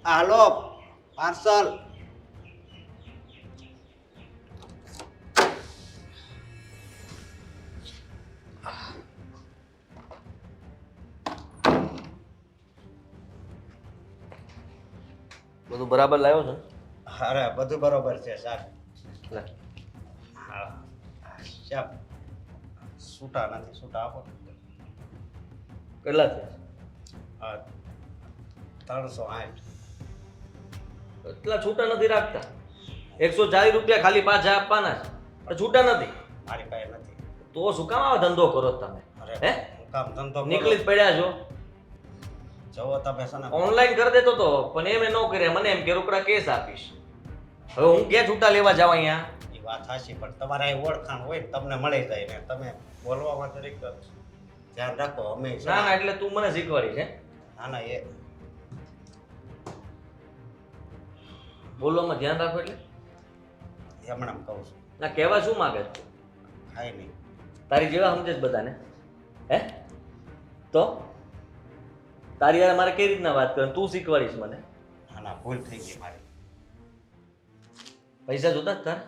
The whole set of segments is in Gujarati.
હાલો પાર્સલ. બધું બરાબર લાવ્યો છે? અરે બધું બરોબર છે સાહેબ. લે. હા સાહેબ છૂટા નથી, છૂટા આપો. કેટલા છે? 308. એટલા છૂટા નથી રાખતા. 140 રૂપિયા ખાલી પાછા આપવાના છે, પણ છૂટા નથી. મારી પાસે નથી. તો શું કામ આવો ધંધો કરો છો તમે? અરે હે? હું કામ ધંધો નીકળી જ પડ્યા છો. જવો તમે છે ને ઓનલાઈન કરી દેતો તો, પણ એમ ન કર્યા. મને એમ કે રોકડા કેસ આપીશ. હવે હું ક્યાં છૂટા લેવા જાવ અહીંયા? એ વાત સાચી, પણ તમારે અહીં ઓળખાણ હોય ને તમને મળી જાય ને તમે બોલવામાં જરીક ધ્યાન રાખો. અમે છે ના ને- ના, એટલે તું મને શીખવાડી છે. ના ના એ બોલવામાં ધ્યાન રાખો એટલે હમણાં કહું છું. ના, કહેવા શું માંગે છે? ખાય નહીં. તારી જેવા સમજે છે બધાને? હે? તો તારી યાર મારે કઈ રીતના વાત કરે? તું શીખવાડીશ મને? ના ના ભૂલ થઈ ગઈ મારી. પૈસા જોતા જ તાર?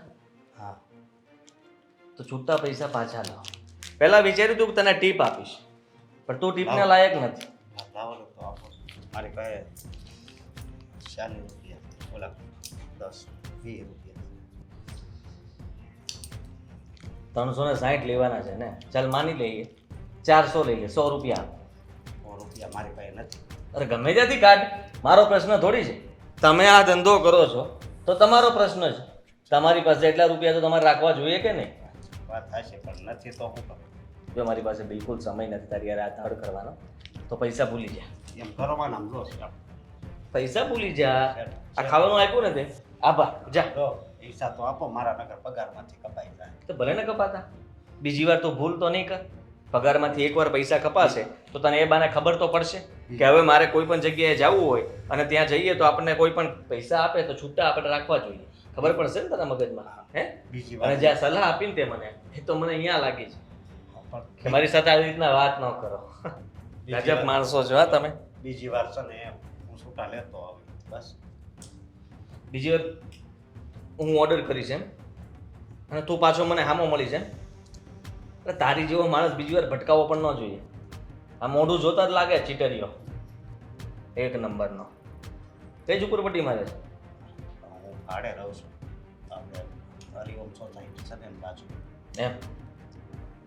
હા તો છૂટા પૈસા પાછા લાવ. પહેલા વિચાર્યું તું કે તને ટીપ આપીશ, પણ તું ટીપને લાયક નથી. લાવો તો આપો. મારી પાસે 40 રૂપિયા, ઓલા 10-20 રૂપિયા. 360 લેવાના છે ને? ચાલ માની લઈએ 400 લઈ લે. 100 રૂપિયા આપ. 100 રૂપિયા મારી પાસે નથી. અરે ગમે ત્યાંથી કાઢ, મારો પ્રશ્ન થોડી છે. તમે આ ધંધો કરો છો તો તમારો પ્રશ્ન છે. તમારી પાસે એટલા રૂપિયા તો તમારે રાખવા જોઈએ કે નહીં? વાત થશે પણ નથી તો હું કરું? જો મારી પાસે બિલકુલ સમય નથી તારી યાર આ ધડ કરવાનો, તો પૈસા ભૂલી જા. એમ કરવાના આમ જો સાહેબ. પૈસા ભૂલી જા. આ ખાવાનું આપ્યું ને તે આભા જા. જો પૈસા તો આપો, મારા નગર પગારમાંથી કપાઈ જાય. તો ભલે ને કપાતા, બીજી વાર તો ભૂલ તો નહીં કર. પગારમાંથી એકવાર પૈસા કપાશે તો તને એ બાને ખબર તો પડશે કે હવે મારે કોઈ પણ જગ્યાએ જવું હોય અને ત્યાં જઈએ તો આપણને કોઈ પણ પૈસા આપે તો છૂટા આપણે રાખવા જોઈએ. ખબર પડશે ને તારા મગજમાં? હે? બીજી અને વાર જ્યાં સલાહ આપીને તે મને, એ તો મને અહીંયા લાગી છે પણ કે મારી સાથે આવી રીતના વાત ન કરો. ગજબ માણસો છો હા તમે. બીજી વાર છે ને હું છૂટા લેતો હવે બસ. બીજી વાર હું ઓર્ડર કરીશ એમ, અને તું પાછો મને હામો મળીશ એમ? અરે તારી જેવો માણસ બીજી વાર ભટકાવો પણ ન જોઈએ. આ મોઢું જોતા જ લાગે ચીટરીઓ એક નંબરનો. કઈ ઝુંપડપટ્ટી મારે છે? હું ભાડે રહું છું આપણે હરિઓમ સોસાયટી છે ને બાજુ. એમ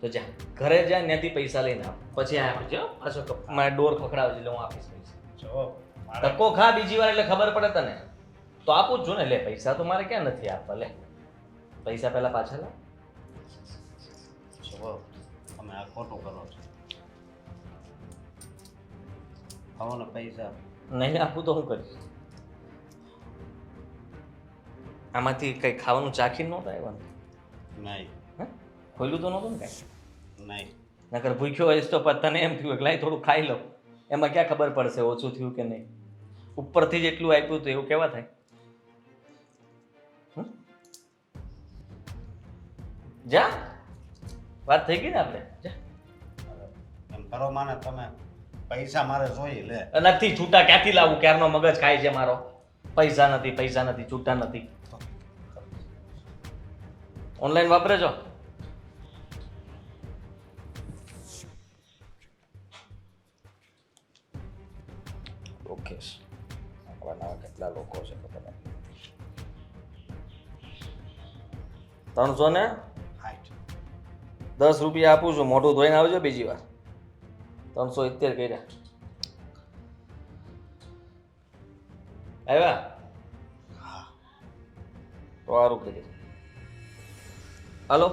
તો જા ઘરે જા, ત્યાંથી પૈસા લઈને આવ, પછી આ આપજો હો. પાછો મારે ડોર ખખડાવજે એટલે હું આપીશ પૈસા. જો મારે ધક્કો ખા બીજી વાર એટલે ખબર પડે તને. તો આપું જ છું ને. લે પૈસા તો મારે ક્યાં નથી આપવા. લે પૈસા પહેલા પાછા લાવ. જો તમે આ ખોટું કરો છો. આવો ને પૈસા. નહીં આપું તો હું કરીશ? આમાંથી કંઈ ખાવાનું ચાખી નહોતા આવ્યા ને? નહીં હે? ખોલ્યું તો નહોતું ને કાંઈ? નહીં નકર ભૂખ્યો હોઈશ તો તને એમ થયું કે લાય થોડું ખાઈ લઉં. એમાં ક્યાં ખબર પડશે ઓછું થયું કે નહીં? ઉપરથી જ એટલું આપ્યું હતું એવું કેવા થાય? હમ? જા, વાત થઈ ગઈ ને આપણે. જા. એમ કરો માને તમે પૈસા મારે જોઈએ લે. નથી છૂટા ક્યાંથી લાવું? ક્યારનો મગજ ખાય છે મારો. પૈસા નથી, પૈસા નથી, છૂટા નથી. ઓનલાઈન વાપરે છો? ઓકે, નવા કેટલા લોકો છે ખબર નથી. 300 ને 10 રૂપિયા આપું છું. મોઢું ધોઈને આવજો બીજી વાર. 370 કર્યા. આવ્યા? તો સારું કરી. હલો,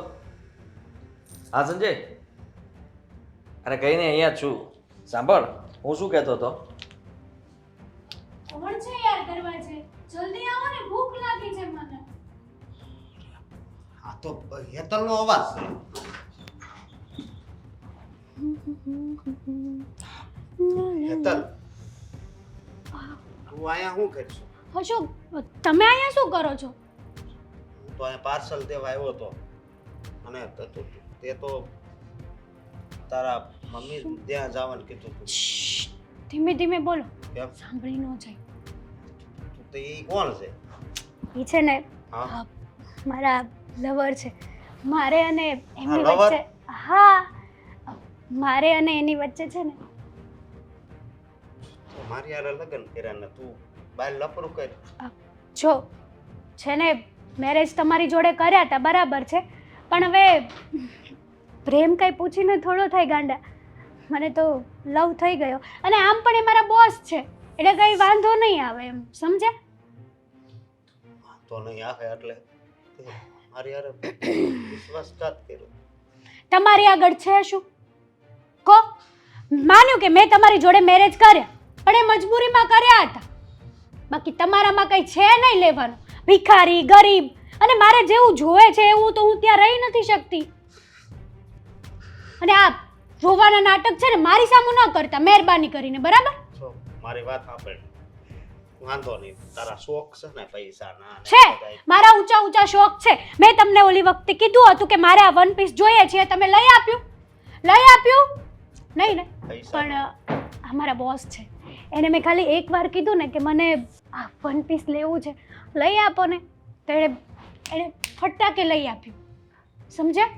હા સંજય. અરે કઈ નહીં, અહીંયા જ છું. સાંભળ, હું શું કહેતો હતો. કોણ છે યાર દરવાજે? જલ્દી આવો ને, ભૂખ લાગી છે મને. આ તો હેતલનો અવાજ છે. હેતલ તું અહીંયા શું કરીશ? અશોક, તમે અહીંયા શું કરો છો? હું તો અહીંયા પાર્સલ દેવા આવ્યો હતો અને તે તો તારા મમ્મી ત્યાં જવાનું કીધું હતું. ધીમે ધીમે બોલો, કેમ? સાંભળી ન જાય. તો એ કોણ છે? એ છે ને હા મારા લવર છે. મારે અને એમની lover? વચ્ચે હા મારે અને એની વચ્ચે છે ને તો મારી હારે લગ્ન કર્યા ને તું બાર લફરું કર. જો છે ને મેરેજ તમારી જોડે કર્યા હતા બરાબર છે, પણ હવે પ્રેમ કઈ પૂછીને થોડો થાય ગાંડા. મને તો લવ થઈ ગયો અને આમ પણ એ મારા બોસ છે એટલે કઈ વાંધો નહીં આવે એમ સમજ્યા? તો નહીં આવે એટલે તે મારી હારે વિશ્વાસઘાત કર્યો. તમારી આગળ છે શું કો? માન્યું કે મેં તમારી જોડે મેરેજ કર્યા પણ એ મજબૂરીમાં કર્યા હતા, બાકી તમારામાં કઈ છે નહીં લેવાનું. ભિખારી ગરીબ અને મારે જેવું જોવે છે એવું તો હું ત્યાં રહી નથી શકતી. અને આ રોવાના નાટક છે ને મારી સામું ન કરતા મહેરબાની કરીને, બરાબર જો મારી વાત સાંભળ, વાંધો નહીં, તારા શોખ છે ને પૈસાના ને છે? બધાય. મારા ઊંચા ઊંચા શોખ છે. મેં તમને ઓલી વખતે કીધું હતું કે મારે આ વન પીસ જોઈએ છે, તમે લઈ આપ્યું? લઈ આપ્યું નહીં ને? પૈસા પણ અમારા બોસ છે એને મેં ખાલી એકવાર કીધું ને કે મને આ વન પીસ લેવું છે, લઈ આપો ને, તો એણે ફટાકે લઈ આપ્યું. સમજ્યા?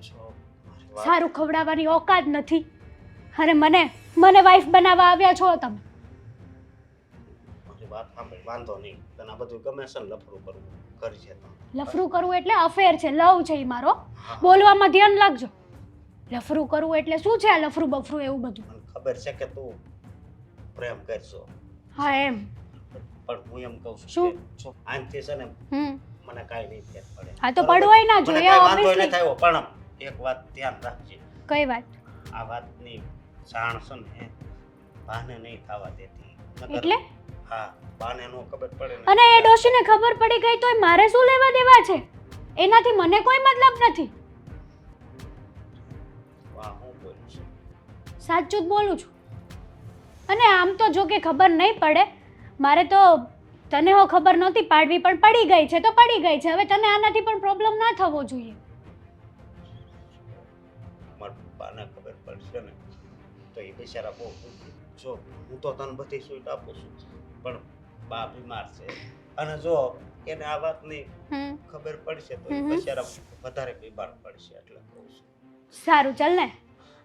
જો મારી વાત સારું ખવડાવવાની ઓકાત નથી અને મને વાઈફ બનાવવા આવ્યા છો તમે. મારી વાત સાંભળ, વાંધો નહીં, તને આ બધું ગમે છે ને લફરું કરવું કરજે તો. લફરું કરવું એટલે અફેર છે, લવ છે એ મારો. બોલવામાં ધ્યાન રાખજો. લફરું કરવું એટલે શું છે આ લફરું બફરું એવું બધું? મને ખબર છે કે તું પ્રેમ કરશો, હા એમ. પણ હું એમ કહું છું શું? કે જો આનથી છે ને મને કાંઈ નહીં ફેર પડે. હા તો બરોબર? પડવાય ના મને જોઈએ કાંઈ વાંધો obviously. નથી થયો, પણ એક વાત ધ્યાન રાખજે, કઈ વાત? આ વાતની જાણ છે ને બાને નહીં થવા દેતી. નકર- એટલે? હા, બાને નો ખબર પડે ને. અને એ ડોશીને ખબર પડી ગઈ તોય મારે શું લેવા દેવા છે? એનાથી મને કોઈ મતલબ નથી. વાહ, હું બોલું છું. સાચું જ બોલું છું. અને આમ તો જો કે ખબર નહીં પડે, મારે તો તને હો ખબર નહોતી પાડવી, પણ પડી ગઈ છે તો પડી ગઈ છે. હવે તને આનાથી પણ પ્રોબ્લેમ ના થવો જોઈએ. મારા બાને ખબર પડશે ને તો એ બિચારા બહુ દુઃખી. જો હું તો તને બધી સુવિધા આપું છું, પણ બા બીમાર છે અને જો એને આ વાતની ખબર પડશે તો એ બિચારા વધારે બીમાર પડશે, એટલે કહું છું. સારું ચાલ ને,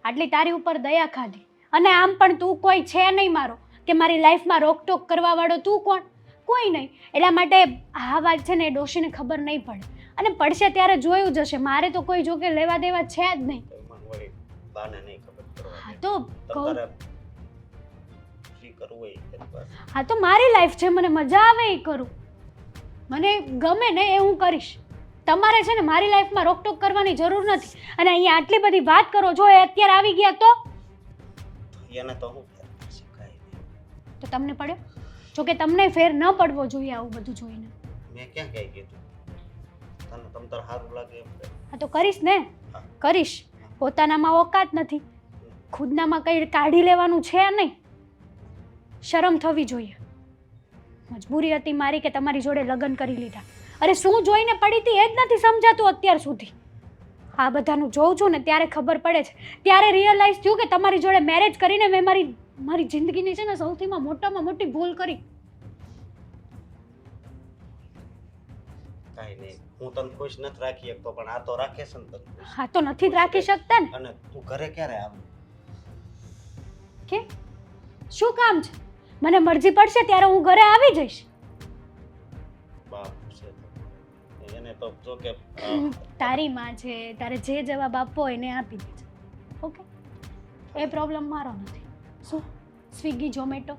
આટલી તારી ઉપર દયા ખાધી અને આમ પણ તું કોઈ છે નહીં મારો કે મારી લાઈફમાં રોકટોક કરવા વાળો. તું કોણ? કોઈ નહીં. એટલા માટે આ વાત છે ને એ ડોશીને ખબર નહીં પડે, અને પડશે ત્યારે જોયું જશે. મારે તો કોઈ જોકે લેવા દેવા છે જ નહીં. તો મને વળી બાને નહીં ખબર પડવા હા દે. તો કહું, તમારે જે કરવું હોય એ કરવા. હા તો મારી લાઈફ છે, મને મજા આવે એ કરું, મને ગમે ને એ હું કરીશ. તમારે છે ને મારી લાઈફમાં રોકટોક કરવાની જરૂર નથી. અને અહીંયા આટલી બધી વાત કરો, જો એ અત્યારે આવી ગયા તો એને તો હું ફેર પડશે, કાંઈ નહીં. તો તમને પડ્યો? જો કે તમને ફેર ન પડવો જોઈએ આવું બધું જોઈને. મેં ક્યાં કઈ કીધું? તને તમ તાર સારું લાગે એમ કર. હા તો કરીશ ને, કરીશ. પોતાનામાં ઓકાત નથી, ખુદનામાં કંઈ કાઢી લેવાનું છે નહીં. શરમ થવી જોઈએ. મજબૂરી હતી મારી કે તમારી જોડે લગ્ન કરી લીધા. અરે શું જોઈને પડી હતી એ જ નથી સમજાતું અત્યાર સુધી. આ બધાનું જોઉં છું ને ત્યારે ખબર પડે છે, ત્યારે રિયલાઇઝ થયું કે તમારી જોડે મેરેજ કરીને મેં મારી જિંદગીની છે ને સૌથીમાં મોટામાં મોટી ભૂલ કરી. કાંઈ નહીં, હું તને ખુશ નથી રાખી શકતો, પણ આ તો રાખે છે ને તને ખુશ. હા તો નથી જ રાખી શકતા ને. અને તું ઘરે ક્યારે આવે? કે શું કામ છે? મને મરજી પડશે ત્યારે હું ઘરે આવી જઈશ. બાપ છે તો એને તો જો કે તારી માં છે, તારે જે જવાબ આપવો હોય એને આપી દેજે. ઓકે? એ પ્રોબ્લેમ મારો નથી. શું સ્વિગી ઝોમેટો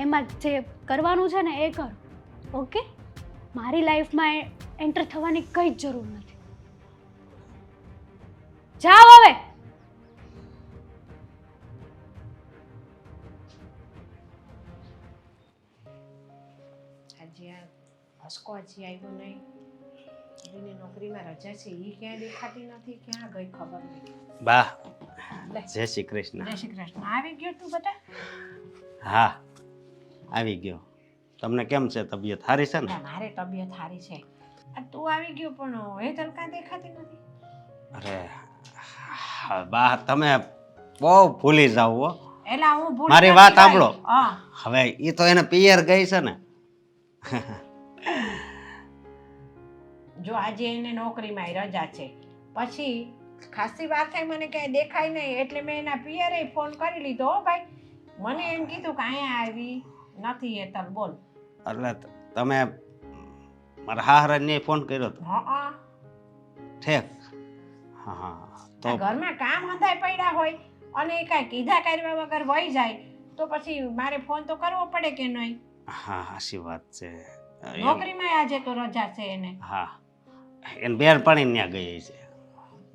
એમાં જે કરવાનું છે ને એ કરો. ઓકે? મારી લાઈફમાં એન્ટર થવાની કંઈ જ જરૂર નથી. જાઓ હવે. આજે આ હસકો હજી આવ્યો નહીં. એની નોકરીમાં રજા છે, એ ક્યાંય દેખાતી નથી, ક્યાં ગઈ ખબર નહીં. બા લે. જય શ્રી કૃષ્ણ. જય શ્રી કૃષ્ણ. આવી ગયો તું બેટા? હા, આવી ગયો. તમને કેમ છે? તબિયત સારી છે ને? ના, મારે તબિયત સારી છે. આ તું આવી ગયો પણ હેતલ કાંઈ દેખાતી નથી. અરે હા, બા તમે બહુ ભૂલી જાવ હો. એલા હું ભૂલી મારી નથી વાત ગઈ. સાંભળો. હા હવે એ તો એને પિયર ગઈ છે ને, જો આજે એને નોકરીમાં રજા છે, પછી ખાસી વાર થાય મને ક્યાંય દેખાય નહીં, એટલે મેં એના પિયરે ફોન કરી લીધો. હો ભાઈ, મને એમ કીધું કે અહીંયા આવી નથી હેતલ. બોલ. એટલે તમે મારા હાહરાને ફોન કર્યો હતો? હા, ઠેક. હા તો ઘરમાં કામ હંધાઈ પડ્યા હોય અને એ કાંઈ કીધા કર્યા વગર વહી જાય તો પછી મારે ફોન તો કરવો પડે કે નહીં? હા હાચી વાત છે. નોકરીમાં આજે તો રજા છે એને. હા, એને બેનપણી ત્યાં ગઈ છે.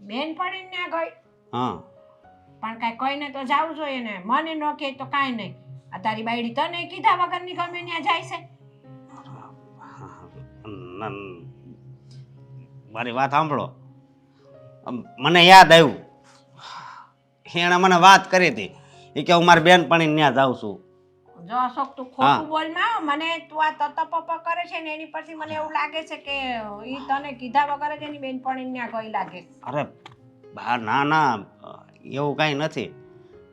બેનપણી ત્યાં ગઈ? હા, પણ કાંઈ કોઈને તો જાવું જોઈએ ને. મને ન કહે તો કાંઈ નહીં. આ તારી બાયડી તને કીધા વગરની ગમે ત્યાં જાય છે? મારી વાત સાંભળો. મને યાદ આવ્યું, એણે મને વાત કરી હતી એ કે હું મારી બેનપણી ત્યાં જાઉં છું. જો અશોક, તું ખોટું બોલ માં. મને તું આ તતપપ કરે છે ને એની પરથી મને એવું લાગે છે કે ઈ તને કીધા વગર જ એની બેનપણી ત્યાં ગઈ લાગે. અરે બા, ના ના, એવું કાંઈ નથી.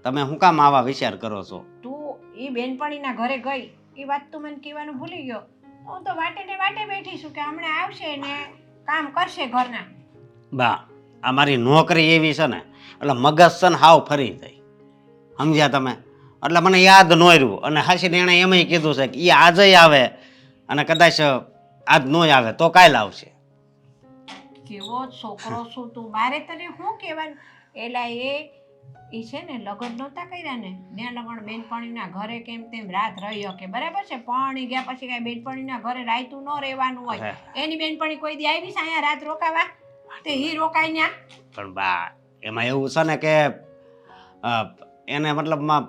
તમે શું કામ આવા વિચાર કરો છો? તું ઈ બેનપણીના ઘરે ગઈ એ વાત તું મને કહેવાનું ભૂલી ગયો. હું તો વાટે ને વાટે બેઠી છું કે હમણાં આવશે ને કામ કરશે ઘરના. બા, આ મારી નોકરી એવી છે ને એટલે મગજ છે ને હાવ ફરી જાય, સમજ્યા તમે? એટલે મને યાદ ન રહ્યું. અને હાસીને એણે એમય કીધું છે કે એ આજે આવે અને કદાચ આજ ન આવે તો કાલ આવશે. કેવો છોકરો છું તું! મારે તને શું કહેવાનું? એલા એ છે ને લગ્ન નહોતા કર્યા ને ત્યાં લગ્ન બેનપણીના ઘરે કેમ તેમ રાત રહી શકે, બરાબર છે? પણ ગયા પછી કાંઈ બેનપણીના ઘરે રાયતું ન રહેવાનું હોય. એની બેનપણી કોઈ દી આવી છે અહીંયા રાત રોકાવા? તે ઈ રોકાય ન્યા. પણ બા, એમાં એવું છે ને કે એને મતલબમાં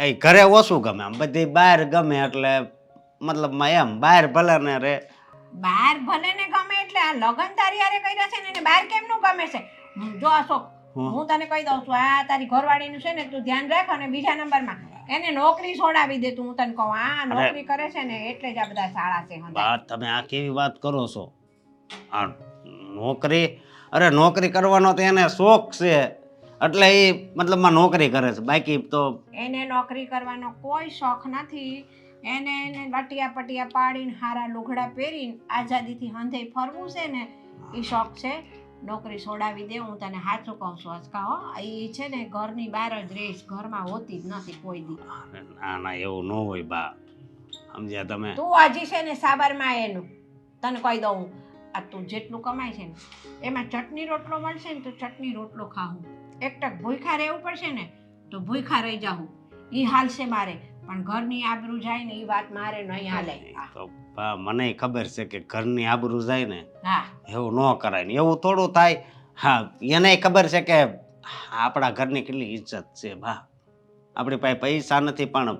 એ ઘરે ઓછું ગમે, આમ બધી બહાર ગમે. એટલે મતલબમાં એમ બહાર ભલે ને રે. બહાર ભલે ને ગમે એટલે આ લગ્ન તારી હારે કર્યા છે ને એને બહાર કેમનું ગમે છે? જો અશોક, હું તને કહી દઉં છું, આ તારી ઘરવાળીનું છે ને તું ધ્યાન રાખ. અને બીજા નંબરમાં એને નોકરી છોડાવી દે. તું, હું તને કહું, આ નોકરી કરે છે ને એટલે જ આ બધા શાળા છે. બા, તમે આ કેવી વાત કરો છો? આ નોકરી, અરે નોકરી કરવાનો તો એને શોખ છે એટલે એ મતલબમાં નોકરી કરે છે. બાકી તો એને નોકરી કરવાનો કોઈ શોખ નથી. એને લટિયા પટિયા પાડીને હારા લુગડા પહેરીને આઝાદીથી હંધે ફરવું છે ને એ શોખ છે. નોકરી છોડાવી દે. હું તને સાચું કહું છું અચકા, હો. એ છે ને ઘરની બહાર જ રહીશ, ઘરમાં હોતી જ નથી કોઈ દી. ના ના, એવું ન હોય બા, સમજ્યા તમે? તું હજી છે ને સાબરમાં એનું તને કહી દઉં. આ તું જેટલું કમાય છે ને એમાં ચટણી રોટલો મળશે ને તો ચટણી રોટલો ખાવું. એકટક ભૂખ્યા રહેવું પડશે ને તો ભૂખ્યા રહી જાઉં. એ હાલશે મારે, પણ ઘરની આબરૂ જાય ને એ વાત મારે નહીં હાલે. તો બા, મને ખબર છે કે ઘરની આબરૂ જાય ને હા, એવું ન કરાય ને, એવું થોડું થાય. હા, એને ખબર છે કે આપણા ઘરની કેટલી ઇજ્જત છે. બા, આપણી પાસે પૈસા નથી પણ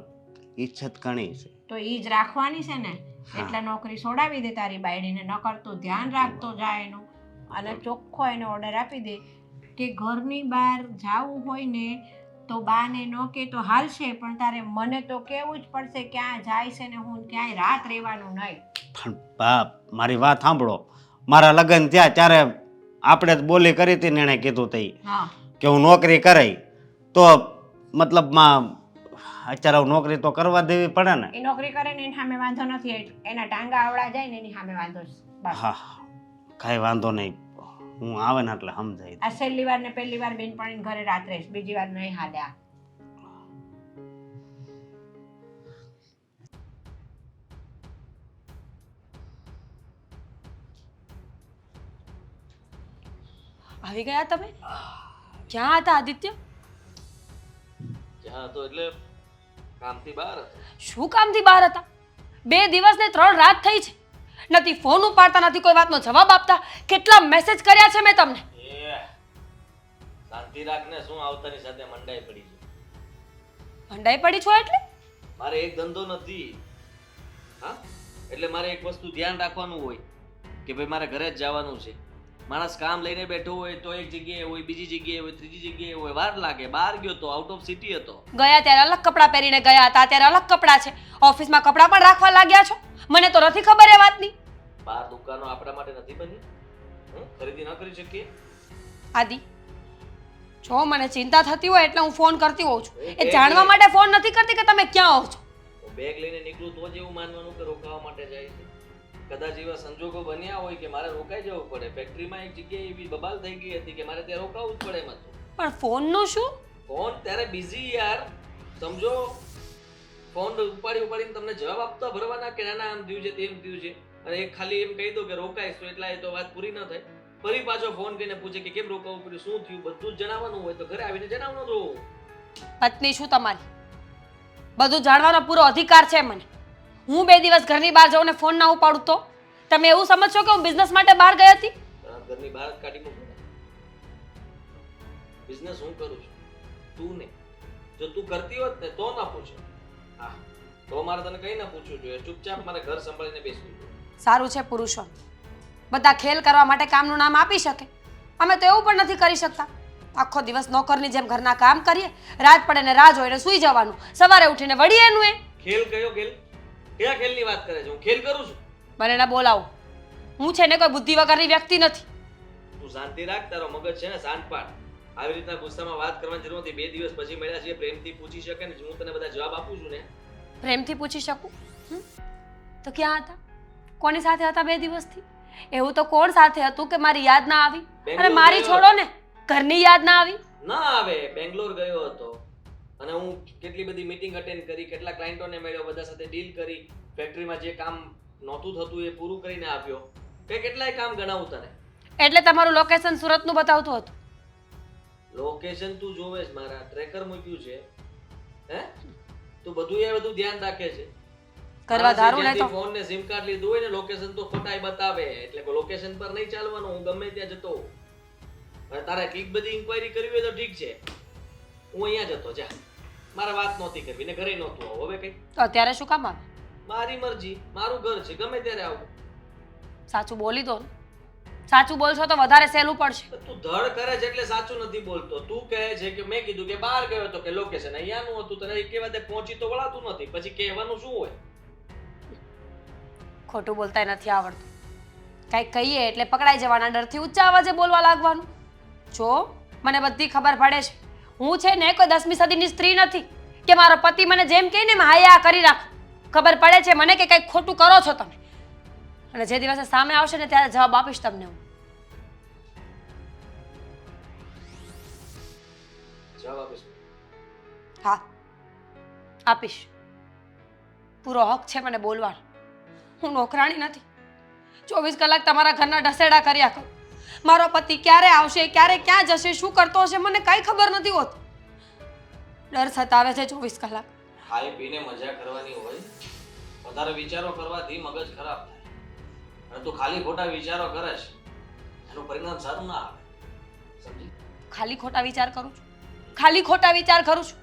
ઇજ્જત ઘણી છે. તો એ જ રાખવાની છે ને. એટલે નોકરી છોડાવી દે તારી બાયડીને. ન કરતું ધ્યાન રાખતો જાય એનું. અને ચોખ્ખો એને ઓર્ડર આપી દે કે ઘરની બહાર જવું હોય ને તો બાને ન કે તો હાલશે, પણ તારે મને તો કહેવું જ પડશે ક્યાં જાય છે ને હું ક્યાંય રાત રહેવાનું નહીં. પણ બા, મારી વાત સાંભળો. મારા લગ્ન થયા ત્યારે આપણે જ બોલી કરી હતી ને એણે કીધું તઈ કે હું નોકરી કરાઈ તો મતલબમાં અત્યારે હું નોકરી તો કરવા દેવી પડે ને. એ નોકરી કરે ને એની સામે વાંધો નથી. એના ટાંગા આવડા જાય ને એની સામે વાંધો છે. હા, કાંઈ વાંધો નહીં. હું આવે ને એટલે સમજાય. આ છેલ્લી વાર ને પહેલી વાર બેનપણીને ઘરે રાત રહીશ, બીજી વાર નહીં હાલ્યા. આવી ગયા તમે? ક્યાં હતા આદિત્ય? ક્યાં હતો એટલે કામથી બહાર હતો. શું કામથી બહાર હતા? 2 દિવસ ને 3 રાત થઈ છે. નથી ફોન ઉપાડતા, નથી કોઈ વાતનો જવાબ આપતા. કેટલા મેસેજ કર્યા છે મેં તમને. શાંતિ રાખને, શું આવતાની સાથે મંડાઈ પડી છે? મંડાઈ પડી છો એટલે? મારે એક ધંધો નથી. હા, એટલે મારે એક વસ્તુ ધ્યાન રાખવાનું હોય કે ભાઈ મારે ઘરે જ જવાનું છે. માણસ કામ લઈને બેઠો હોય તો એક જગ્યાએ હોય, બીજી જગ્યાએ હોય, ત્રીજી જગ્યાએ હોય, વાર લાગે. બહાર ગયો તો આઉટ ઓફ સિટી હતો. ગયા ત્યારે અલગ કપડાં પહેરીને ગયા હતા, ત્યારે અલગ કપડાં છે. ઓફિસમાં કપડાં પણ રાખવા લાગ્યા છો. મને તો નથી ખબર એ વાતની. બહાર દુકાનો આપણા માટે નથી બની? ખરીદી ન કરી શકીએ? આદિ, જો મને ચિંતા થતી હોય એટલે હું ફોન કરતી હોઉં છું. એ જાણવા માટે ફોન નથી કરતી કે તમે ક્યાં આવો છો. હું બેગ લઈને નીકળું તો જ એવું માનવાનું કે રોકાવા માટે જાય છે. કદાચ એવા સંજોગો બન્યા હોય કે મારે રોકાઈ જવું પડે. ફેક્ટરીમાં એક જગ્યાએ એવી બબાલ થઈ ગઈ હતી કે મારે ત્યાં રોકાવું જ પડે એમ હતું. પણ ફોનનું શું? ફોન ત્યારે બિઝી યાર, સમજો. ફોન ઉપાડીને તમને જવાબ આપતા ભરવાના કે ના ના આમ થયું છે તેમ થયું છે, અને એક ખાલી એમ કહી દો કે રોકાઈશ તો એટલા એ તો વાત પૂરી ન થાય. ફરી પાછો ફોન કરીને પૂછે કે કેમ રોકાવું પડ્યું, શું થયું, બધું જ જણાવવાનું હોય તો ઘરે આવીને જણાવવાનું જ રહું. પત્ની શું તમારી? બધું જાણવાનો પૂરો અધિકાર છે મને. હું 2 દિવસ ઘરની બહાર જાઉં ને ફોન ના ઉપાડું તો તમે એવું સમજશો કે હું બિઝનેસ માટે બહાર ગઈ હતી? ઘરની બહાર જ કાઢી મૂકો. બિઝનેસ હું કરું છું, તું નહીં. જો તું કરતી હોત ને તો ના પૂછો. હા, તો મારે તને કઈ ના પૂછવું જોઈએ. ચૂપચાપ મારે ઘર સંભાળીને બેસવું જોઈએ. સારું છે પુરુષો, બધા ખેલ કરવા માટે કામનું નામ આપી શકે. અમે તો એવું પણ નથી કરી શકતા. આખો દિવસ નોકરની જેમ ઘરના કામ કરીએ, રાત પડે ને રાહ જોઈને સૂઈ જવાનું, સવારે ઉઠીને વળી એનું એ. ખેલ કયો ખેલ? કયા ખેલની વાત કરે છે? હું ખેલ કરું છું? મને ના બોલાવો. હું છે ને કોઈ બુદ્ધિ વગરની વ્યક્તિ નથી. તું શાંતિ રાખ, તારો મગજ છે ને શાંત પાડ. આવી રીતના ગુસ્સામાં વાત કરવાની જરૂર નથી. 2 દિવસ પછી મળ્યા છીએ, પ્રેમથી પૂછી શકે ને હું તને બધા જવાબ આપું છું ને. પ્રેમથી પૂછી શકું? તો ક્યાં હતા? કોની સાથે હતા 2 દિવસથી? એવું તો કોણ સાથે હતું કે મારી યાદ ના આવી? અને મારી છોડો ને, ઘરની યાદ ના આવી? ના આવે. બેંગ્લોર ગયો હતો અને હું કેટલી બધી મીટિંગ અટેન્ડ કરી, કેટલા ક્લાયન્ટોને મળ્યો, બધા સાથે ડીલ કરી, ફેક્ટરીમાં જે કામ નહોતું થતું એ પૂરું કરીને આપ્યો. કેટલાય કામ ગણાવું તને. એટલે તમારું લોકેશન સુરતનું બતાવતું હતું? લોકેશન તું જોવે છે, મારા ટ્રેકર મૂક્યું છે. હે, તું બધું ધ્યાન રાખે છે. કરવા ધારું ને તો ફોન ને સિમ કાર્ડ લીધું હોય ને લોકેશન તો ખોટાઈ બતાવે, એટલે લોકેશન પર નહીં ચાલવાનું. હું ગમે ત્યાં જતો હોઉં. અને તારે કેટલી બધી ઇન્ક્વાયરી કરવી હોય તો ઠીક છે, હું અહીંયા જતો. જા, મારે વાત નહોતી કરવી ને ઘરે નહોતું આવું. હવે કઈ તો અત્યારે શું કામ આવે? મારી મરજી, મારું ઘર છે, ગમે ત્યારે આવું. સાચું બોલી દો ને. સાચું બોલશો તો વધારે સહેલું પડશે. તું ધડ કરે છે એટલે સાચું નથી બોલતો. તું કહે છે કે મેં કીધું કે બહાર ગયો તો કે લોકેશન અહીંયાનું હતું, તને એક વાતે પહોંચી તો વળાતું નથી, પછી કહેવાનું શું હોય? ખોટું બોલતાય નથી આવડતું. કંઈક કહીએ એટલે પકડાઈ જવાના ડરથી ઊંચા અવાજે બોલવા લાગવાનું. જો મને બધી ખબર પડે છે, હું છે ને કોઈ 10મી સદીની સ્ત્રી નથી કે મારો પતિ મને જેમ કહે ને એમ હાયા કરી રાખું. ખબર પડે છે મને કે કંઈક ખોટું કરો છો તમે, અને જે દિવસે સામે આવશે ને ત્યારે જવાબ આપીશ તમને હું. જવાબ આપીશ? હા આપીશ. પૂરો હક છે મને બોલવાનો. હું નોકરાણી નથી. 24 કલાક તમારા ઘરના ઢસેડા કર્યા કરું. મારો પતિ ક્યારે આવશે, ક્યારે ક્યાં જશે, શું કરતો હશે, મને કઈ ખબર નથી હોતી. ડર સતાવે છે 24 કલાક. ખાઈ પીને મજા કરવાની હોય, વધારે વિચારો કરવાથી મગજ ખરાબ થાય. અને તું ખાલી ખોટા વિચારો કરે છે, એનું પરિણામ સારું ના આવે. સમજી? ખાલી ખોટા વિચાર કરું છું, ખાલી ખોટા વિચાર કરું છું.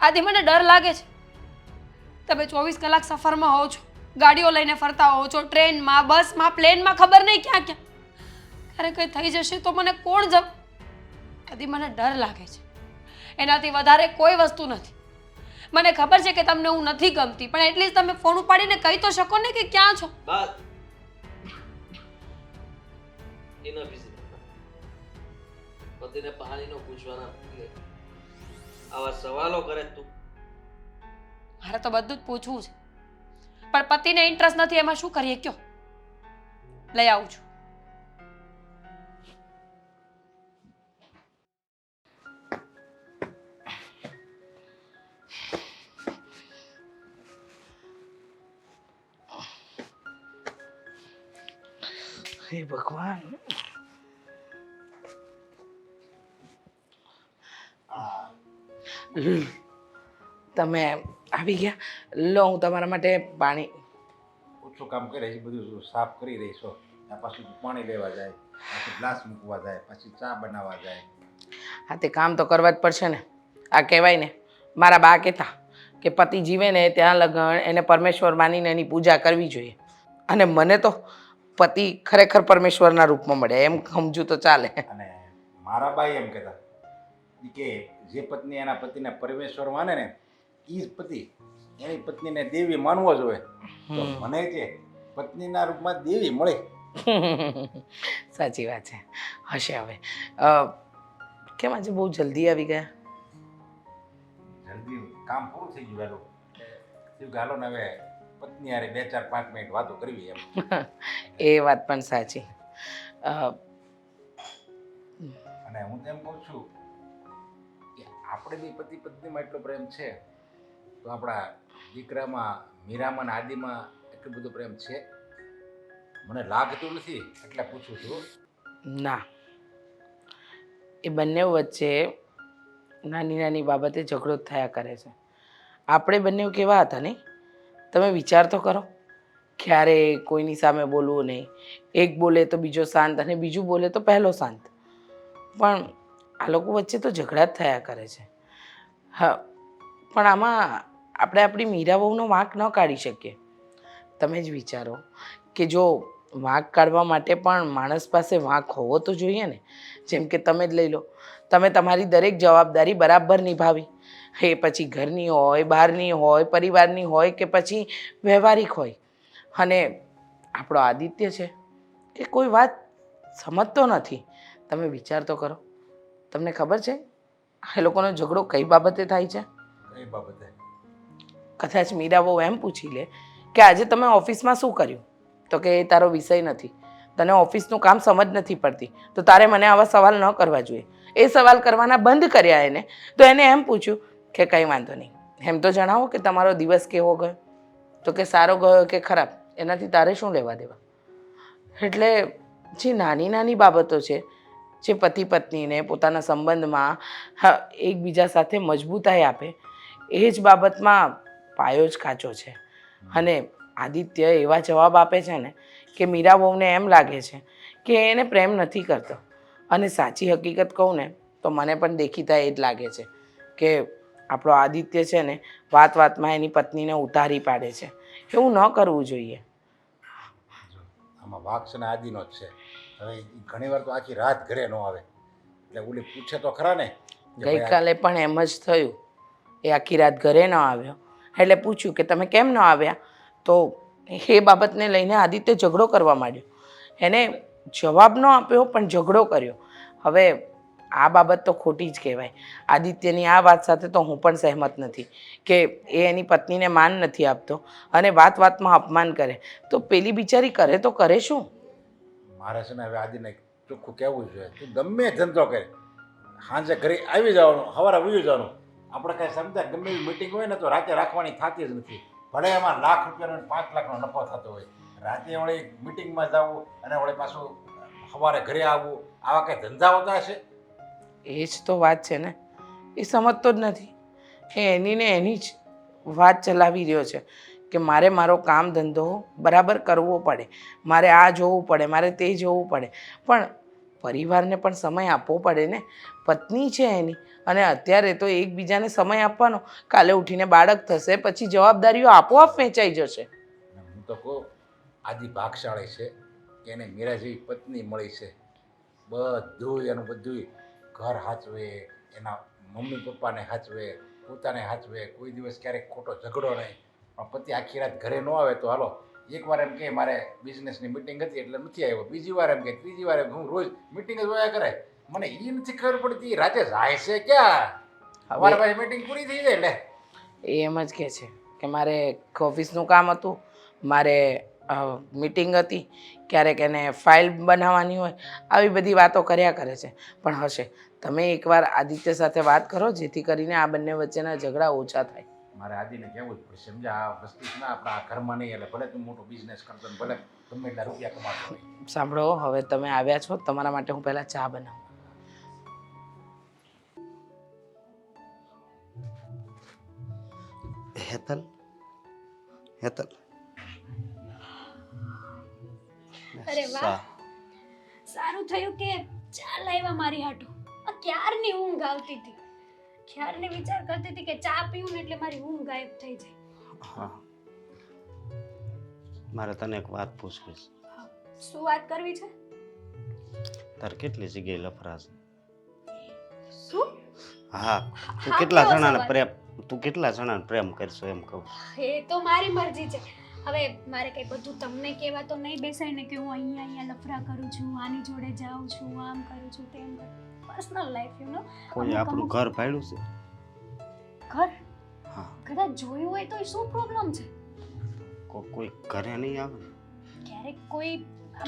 આથી મને ડર લાગે છે. તમે 24 કલાક સફરમાં હોવ છો, ગાડીઓ લઈને ફરતા હોવ છો, ટ્રેનમાં, બસમાં, પ્લેનમાં, ખબર નહીં ક્યાં ક્યાં. ક્યારે કંઈ થઈ જશે તો મને કોણ જમ? આથી મને ડર લાગે છે. એનાથી વધારે કોઈ વસ્તુ નથી. મને ખબર છે કે તમને હું નથી ગમતી, પણ એટલીસ્ટ તમે ફોન ઉપાડીને કહી તો શકો ને કે ક્યાં છો. બસ enough is enough. પતિને પાણીનો પૂછવાના બદલે આવા સવાલો કરે તું. મારે તો બધું જ પૂછવું છે, પણ પતિને ઇન્ટરેસ્ટ નથી. એમાં શું કરીએ કયો? લઈ આવું છું. હે ભગવાન. તમે આવી ગયા? લો હું તમારા માટે પાણી. ઓછું કામ કરે છે, બધું સાફ કરી રહી છો. પાછું પાણી લેવા જાય, પાછું ગ્લાસ મૂકવા જાય, પછી ચા બનાવવા જાય. હા તે કામ તો કરવા જ પડશે ને. આ કહેવાય ને, મારા બા કહેતા કે પતિ જીવે ને ત્યાં લગન એને પરમેશ્વર માનીને એની પૂજા કરવી જોઈએ. અને મને તો પતિ ખરેખર પરમેશ્વરના રૂપમાં મળે એમ સમજુ તો ચાલે. અને મારા બાઈ એમ કહેતા કે જે પત્ની એના પતિને પરમેશ્વર માને ને એ જ પતિ એની પત્નીને દેવી માનવો જોઈએ. તો મને છે પત્નીના રૂપમાં દેવી મળે. સાચી વાત છે. હશે હવે. કેમ આજે બહુ જલ્દી આવી ગયા? જલ્દી કામ પૂરું થઈ ગયું વહેલું. ગાલો ને હવે પત્ની હારે 2-4-5 મિનિટ વાતો કરવી એમ. એ વાત પણ સાચી. અ, અને હું તેમ કહું છું કે આપણે બી પતિ પત્નીમાં એટલો પ્રેમ છે તો આપણા દીકરામાં મીરામાં ને આદિમાં એટલો બધો પ્રેમ છે? મને લાગતું નથી એટલે પૂછું છું. ના, એ બંને વચ્ચે નાની નાની બાબતે ઝઘડો જ થયા કરે છે. આપણે બંને કેવા હતા નહીં? તમે વિચાર તો કરો. ક્યારે કોઈની સામે બોલવું નહીં, એક બોલે તો બીજો શાંત અને બીજું બોલે તો પહેલો શાંત. પણ આ લોકો વચ્ચે તો ઝઘડા જ થયા કરે છે. હા, પણ આમાં આપણે આપણી મીરા બહુનો વાંક ન કાઢી શકીએ. તમે જ વિચારો કે જો વાંક કાઢવા માટે પણ માણસ પાસે વાંક હોવો તો જોઈએ ને. જેમ કે તમે જ લઈ લો, તમે તમારી દરેક જવાબદારી બરાબર નિભાવી, એ પછી ઘરની હોય, બહારની હોય, પરિવારની હોય કે પછી વ્યવહારિક હોય. અને આપણો આદિત્ય છે કે કોઈ વાત સમજતો નથી. તમે વિચાર તો કરો. તમને ખબર છે એ લોકોનો ઝઘડો કઈ બાબતે થાય છે? કઈ બાબતે? કદાચ મીરા બહુ એમ પૂછી લે કે આજે તમે ઓફિસમાં શું કર્યું, તો કે એ તારો વિષય નથી, તને ઓફિસનું કામ સમજ નથી પડતી, તો તારે મને આવા સવાલ ન કરવા જોઈએ. એ સવાલ કરવાના બંધ કર્યા એને, તો એને એમ પૂછ્યું કે કંઈ વાંધો નહીં, એમ તો જણાવો કે તમારો દિવસ કેવો ગયો, તો કે સારો ગયો કે ખરાબ, એનાથી તારે શું લેવા દેવા. એટલે જે નાની નાની બાબતો છે જે પતિ પત્નીને પોતાના સંબંધમાં એકબીજા સાથે મજબૂતાઈ આપે, એ જ બાબતમાં પાયો જ કાચો છે. અને આદિત્ય એવા જવાબ આપે છે ને કે મીરા બહુને એમ લાગે છે કે એને પ્રેમ નથી કરતો. અને સાચી હકીકત કહું ને તો મને પણ દેખીતા એ જ લાગે છે કે આપણો આદિત્ય છે ને વાત વાતમાં એની પત્નીને ઉતારી પાડે છે. એવું ન કરવું જોઈએ. જો આમાં વાક છે ને આદિનો જ છે. હવે ઈ ઘણીવાર તો આખી રાત ઘરે ન આવે એટલે ઓલી પૂછે તો ખરા ને કે ભાઈ ગઈકાલે પણ એમ જ થયું. એ આખી રાત ઘરે ન આવ્યો એટલે પૂછ્યું કે તમે કેમ ન આવ્યા, તો એ બાબતને લઈને આદિત્ય ઝઘડો કરવા માંડ્યો. એને જવાબ ન આપ્યો પણ ઝઘડો કર્યો. હવે આ બાબત તો ખોટી જ કહેવાય. આદિત્યની આ વાત સાથે તો હું પણ સહેમત નથી કે એ એની પત્નીને માન નથી આપતો અને વાત વાતમાં અપમાન કરે, તો પેલી બિચારી કરે તો કરે શું? મારે છે ને હવે આદિને ચોખ્ખું કહેવું જોઈએ, તું ગમે ધંધો કરે, સાંજે ઘરે આવી જવાનું, સવારે વયું જવાનું. આપણે કાંઈ સમજાય ગમે એવી મિટિંગ હોય ને તો રાતે રાખવાની થતી જ નથી. ભલે એમાં લાખ રૂપિયાનો 5 લાખનો નફો થતો હોય, રાતે વળી મિટિંગમાં જવું અને વળી પાછું સવારે ઘરે આવવું, આવા કંઈ ધંધા હોતા હશે? એ જ તો વાત છે ને. એ સમજતો જ નથી. એ એની ને એની જ વાત ચલાવી રહ્યો છે કે મારે મારો કામ ધંધો બરાબર કરવો પડે, મારે આ જોવું પડે, મારે તે જોવું પડે. પણ પરિવારને પણ સમય આપવો પડે ને. પત્ની છે એની, અને અત્યારે તો એકબીજાને સમય આપવાનો, કાલે ઉઠીને બાળક થશે પછી જવાબદારીઓ આપોઆપ વહેંચાઈ જશે. અને હું તો કહું આદિ ભાગશાળી છે કે એને મીરા જેવી પત્ની મળી છે. એનું બધું ઘર હાચવે, એના મમ્મી પપ્પાને હાચવે, પોતાને હાચવે, કોઈ દિવસ ક્યારેક ખોટો ઝઘડો નહીં. પણ પતિ આખી રાત ઘરે ન આવે તો હાલો એકવાર એમ કે મારે બિઝનેસની મિટિંગ હતી એટલે નથી આવ્યો, બીજી વાર એમ કે, ત્રીજી વાર એમ, હું રોજ મિટિંગ જ જોયા કરે. મને એ નથી ખબર પડતી રાતે જાય છે ક્યાં. અમારે પાસે મિટિંગ પૂરી થઈ જાય એટલે એ એમ જ કહે છે કે મારે ઓફિસનું કામ હતું, મારે મીટિંગ હતી, ક્યારેક એને ફાઇલ બનાવવાની હોય, આવી બધી વાતો કર્યા કરે છે. પણ હશે, તમે એકવાર આદિત્ય સાથે વાત કરો જેથી કરીને આ બંને વચ્ચેના ઝઘડા ઓછા થાય. મારે આદિને કહેવું જ પડશે. સમજા આ વસ્તુ છે ને આપણા આ ઘરમાં નહીં, એટલે ભલે તું મોટો બિઝનેસ કરતો ને ભલે ગમે એટલા રૂપિયા કમાતો હોય. સાંભળો, હવે તમે આવ્યા છો, તમારા માટે હું પહેલાં ચા બનાવું. હેતલ, હેતલ. અરે વાહ, સારું થયું કે ચા લાવ્યા મારી હાટુ. આ ક્યારની ઊંઘ આવતી હતી, ક્યારની વિચાર કરતી હતી કે ચા પીવું ને એટલે મારી ઊંઘ ગાયબ થઈ જાય. હા, મારે તને એક વાત પૂછવી છે. શું વાત કરવી છે? તાર કેટલી જગ્યાએ લફરા છે? શું? હા, તું હા, કેટલા કેવો જણાને સવાલ? પ્રેમ કરશો એમ કહું. એ તો મારી મરજી છે. હવે મારે કઈ બધું તમને કહેવા તો નહીં બેસાય ને કે હું અહીંયા લફરા કરું છું, આની જોડે જાઉં છું, આમ કરું છું, તેમ કરું. Personal life you know. કોઈ આપણું ઘર ભાડ્યું છે? ઘર હા. કદાચ જોયું હોય તો શું પ્રોબ્લેમ છે? કોઈ ઘરે નહીં આવે ને? ક્યારેક કોઈ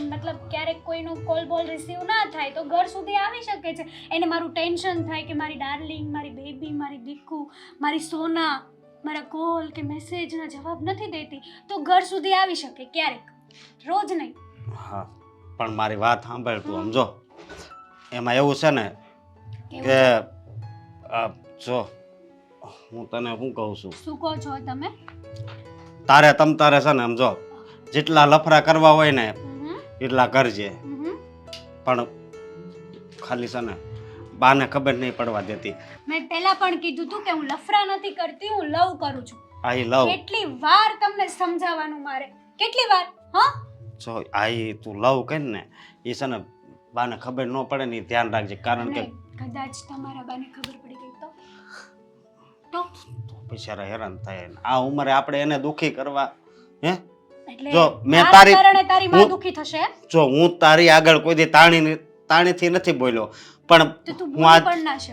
મતલબ ક્યારેક કોઈનો કોલ બોલ રિસીવ ના થાય તો ઘર સુધી આવી શકે છે. એને મારું ટેન્શન થાય કે મારી ડાર્લિંગ, મારી બેબી, મારી દીકુ, મારી સોના મારા કોલ કે મેસેજના જવાબ નથી દેતી, તો ઘર સુધી આવી શકે ક્યારેક, રોજ નહીં. હા પણ મારી વાત સાંભળ તું. સમજો એમાં એવું છે ને કેવું કે છે? જો હું તને શું કહું છું, શું કહો છો તમે? તારે છે ને સમજો જેટલા લફરા કરવા હોય ને હમ એટલા કરજે, હમ. પણ ખાલી છે ને બાને ખબર નહીં પડવા દેતી. મેં પહેલા પણ કીધું તું કે હું લફરા નથી કરતી, હું લવ કરું છું. આઈ લવ કેટલી વાર તમને સમજાવવાનું મારે, કેટલી વાર? હા જો આઈ તું લવ કર ને એ છે ને બાને ખબર ન પડે ને ઈ ધ્યાન રાખજે, કારણ કે નહીં, કદાચ તમારા બાને ખબર પડી ગઈ તો બિચારા હેરાન થાય. આ ઉંમરે આપણે એને દુખી કરવા હે? એટલે જો મેં મારા તારી કારણે તારી માં હું- દુખી થશે એમ? જો હું તારી આગળ કોઈ દી તાણીથી નથી બોલ્યો, પણ તો તું હું બોલી આજ પણ ના શકે.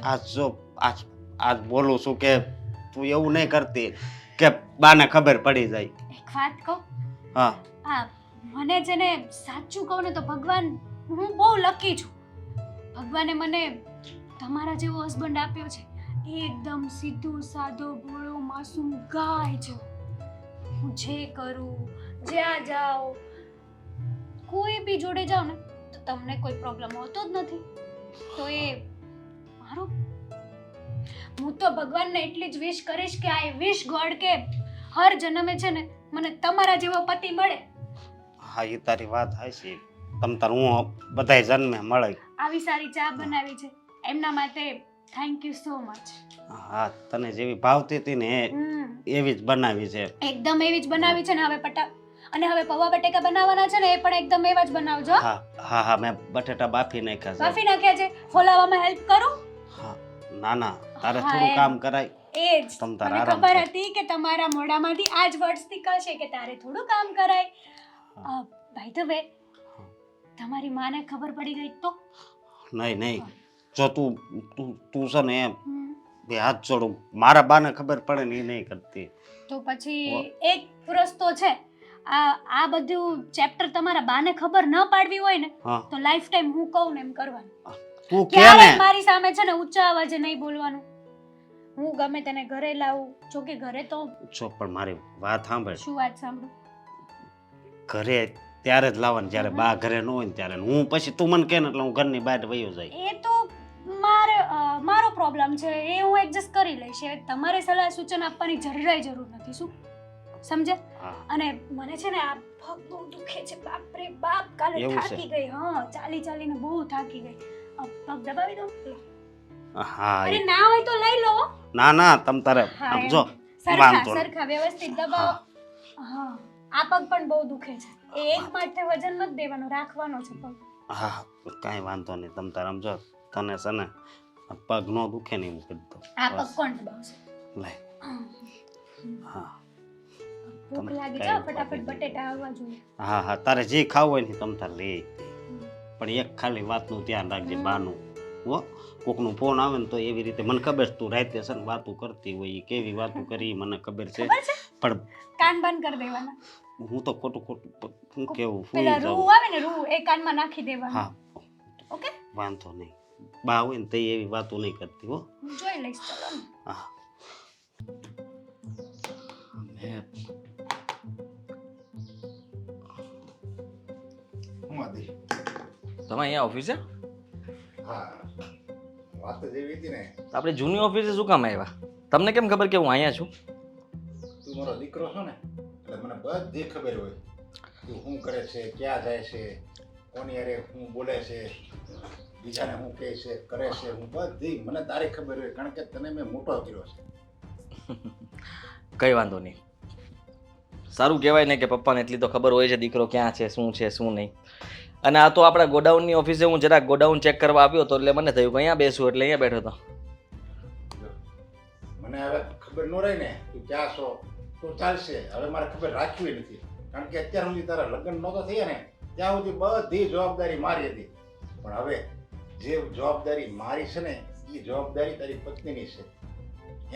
આજ બોલું છું કે તું એવું નહીં કરતી કે બાને ખબર પડી જાય. એક વાત કહું, હા આ મને છે ને સાચું કહું ને તો ભગવાન, હું બહુ લકી છું. ભગવાને મને તમારા જેવો હસબન્ડ આપ્યો છે, એકદમ સીધું સાદો ભોળો માસૂમ ગાય જેવો. હું જે કરું, જ્યાં જાઉં, કોઈ બી જોડે જાઉં ને તો તમને કોઈ પ્રોબ્લેમ હોતો જ નથી. તો એ મારો, હું તો ભગવાનને એટલી જ વિશ કરીશ કે આઈ વિશ ગોડ કે હર જન્મે છે ને મને તમારા જેવો પતિ મળે. હા એ તારી વાત હાચી. તાર હું બધાય જન્મે મળે. આવી સારી ચા બનાવી છે એમના માટે થેન્ક યુ સો મચ. હા તને જેવી ભાવતી હતી ને એવી જ બનાવી છે. એકદમ એવી જ બનાવી છે ને. હવે પૌવા બટેકા બનાવવાના છે ને એ પણ એકદમ એવા જ બનાવજો. હા હા હા મેં બટેટા બાફી નાખ્યા છે. બાફી નાખ્યા છે. ફોલાવામાં હેલ્પ કરું? હા ના ના તારે હા, થોડું એમ. કામ કરાય. એ જ તમ તાર મને આરામ ખબર કર. હતી કે તમારા મોઢામાંથી આ જ વર્ડ્સ નીકળશે કે તારે થોડું કામ કરાય. બાય ધ વે, તમારી માને ખબર પડી ગઈ તો? નહીં નહીં જો તું છે ને એમ હમ. બે હાથ જોડું, મારા બાને ખબર પડે ને એ નહીં કરતી. તો પછી એક રસ્તો છે. આ બધું ચેપ્ટર તમારા બાને ખબર ન પાડવી હોય ને હા તો લાઈફ ટાઈમ હું કહું ને એમ કરવાનું. તું કે ક્યારેય ને મારી સામે છે ને ઊંચા અવાજે નહીં બોલવાનું. હું ગમે તેને ઘરે લાવું, જો કે ઘરે તો જો પણ મારી વાત સાંભળ. શું વાત સાંભળું? ઘરે ત્યારે જ લાવવાનું જ્યારે બા ઘરે ન હોય ને ત્યારે. હું પછી તું મને કે ને એટલે હું ઘરની બહાર વયો જાય. એ તો મારો પ્રોબ્લેમ છે, એ હું એડજસ્ટ કરી લઈશ. એ તમારે સલાહ સૂચન આપવાની જરાય જરૂર નથી. શું સમજ્યા? હા અને મને છે ને આ પગ બહુ દુખે છે. બાપ રે બાપ, કાલે એવું છે? થાકી ગઈ. હા, ચાલી ચાલીને બહુ થાકી ગઈ. આ પગ દબાવી દઉં? હા અરે ના હોય તો લઈ લો. ના ના તમ તારે હા, આમ એમ. જો સરખા વાંધો નહીં. સરખા વ્યવસ્થિત દબાવો. હા, આ પગ પણ બહુ દુખે છે. એ એક માથે વજન નથી દેવાનું, રાખવાનો છે પગ. હા કાંઈ વાંધો નહીં તમ તારે આમ જો તને છે ને પગ ન દુખે ને એવું કરી દો. આ પગ બસ. કોણ દબાવશે? લે હા ભૂખ તમે લાગી કાંઈ જાવ, ઉપાધિ ફટાફટ નહીં. બટેટા આવવા જોઈએ. હા હા તારે જે ખાવું હોય ને તમ તારે લઈ પણ એક ખાલી વાતનું ધ્યાન રાખજે બાનું. હો કોકનું ફોન આવે ને તો એવી રીતે મને ખબર છે તું રાતે છે ને વાતું કરતી હોય, ઈ કેવી વાતું કરી ઈ મને ખબર છે, ખબર છે? પણ કાન બંધ કરી દેવાના. હું તો ખોટું હું કેવું પેલા ફૂઈ રૂ જાઉં. આવે ને, રૂ એ કાનમાં નાખી દેવાનું. હા ઓકે, વાંધો નહીં. બા હોય ને તો એવી વાતો નહીં કરતી હો. હું જોઈ લઈશ. ચલો ને. હા હું હતી તમે અહીંયા ઓફિસે? હા વાત જ એવી હતી ને. આપણે જૂની ઓફિસે શું કામ આવ્યા? તમને કેમ ખબર કે હું અહીંયા છું? તું મારો દીકરો છો ને એટલે મને બધી ખબર હોય તું શું કરે છે, ક્યાં જાય છે, કોની હારે શું બોલે છે, બીજાને શું કહે છે, કરે છે, હું બધી મને તારી ખબર હોય કારણ કે તને મેં મોટો કર્યો છે. કંઈ વાંધો નહીં. સારું કહેવાય ને કે પપ્પાને એટલી તો ખબર હોય છે દીકરો ક્યાં છે, શું નહીં. અને આ તો આપણા ગોડાઉનની ઓફિસે હું જરાક ગોડાઉન ચેક કરવા આવ્યો હતો એટલે મને થયું કે અહીંયા બેસું એટલે અહીંયા બેઠો હતો. જો, મને હવે ખબર ન રહી ને તું ક્યાં છો તો ચાલશે. હવે મારે ખબર રાખવી નથી કારણ કે અત્યાર સુધી તારા લગ્ન નહોતા થયા ને ત્યાં સુધી બધી જવાબદારી મારી હતી. પણ હવે જે જવાબદારી મારી છે ને એ જવાબદારી તારી પત્નીની છે.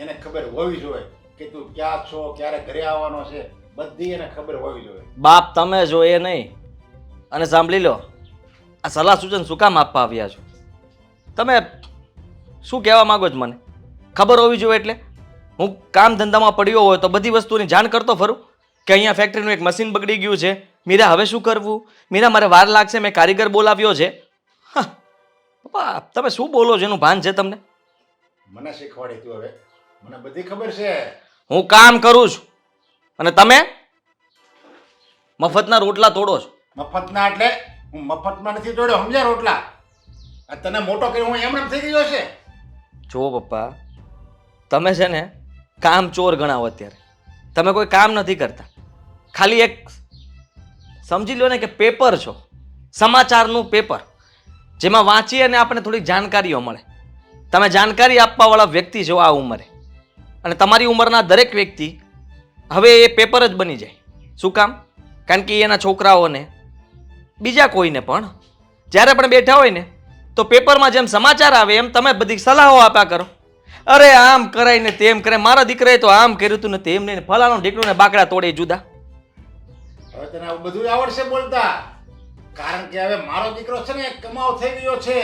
એને ખબર હોવી જોઈએ કે તું ક્યાં છો, ક્યારે ઘરે આવવાનો છે, બધી એને ખબર હોવી જોઈએ. બાપ તમે જો એ નહીં. અને સાંભળી લો, આ સલાહ સૂચન શું કામ આપવા આવ્યા છો? તમે શું કહેવા માંગો છો મને? ખબર હોવી જોઈએ એટલે હું કામ ધંધામાં પડ્યો હોય તો બધી વસ્તુની જાણ કરતો ફરું કે અહીંયા ફેક્ટરીનું એક મશીન બગડી ગયું છે, મીરા હવે શું કરવું? મીરા મારે વાર લાગશે, મેં કારીગર બોલાવ્યો છે. હા પપ્પા, તમે શું બોલો છો એનું ભાન છે તમને? મને શીખવાડી તું હવે, મને બધી ખબર છે. હું કામ કરું છું અને તમે મફતના રોટલા તોડો છો. મફતના એટલે હું મફતમાં નથી તોડ્યો, સમજ્યા રોટલા? આ તને મોટો કર્યો હું એમ થઈ ગયો છે. જુઓ પપ્પા, તમે છે ને કામ ચોર ગણાવો અત્યારે. તમે કોઈ કામ નથી કરતા, ખાલી એક સમજી લો ને કે પેપર છો, સમાચારનું પેપર, જેમાં વાંચીએ અને આપણને થોડીક જાણકારીઓ મળે. તમે જાણકારી આપવાવાળા વ્યક્તિ છો આ ઉંમરે, અને તમારી ઉંમરના દરેક વ્યક્તિ હવે એ પેપર જ બની જાય. શું કામ? કારણ કે એના છોકરાઓને બીજા કોઈને પણ જ્યારે પણ બેઠા હોય ને તો પેપરમાં જેમ સમાચાર આવે એમ તમે બધી સલાહો આપ્યા કરો. અરે આમ કરાય ને તેમ કરે, મારા દીકરાએ તો આમ કર્યું હતું ને તેમ નહીં, ફલાણું ઢીકણું ને બાકડા તોડે જુદા. હવે તને આવું બધું આવડશે બોલતા, કારણ કે હવે મારો દીકરો છે ને કમાવ થઈ ગયો છે.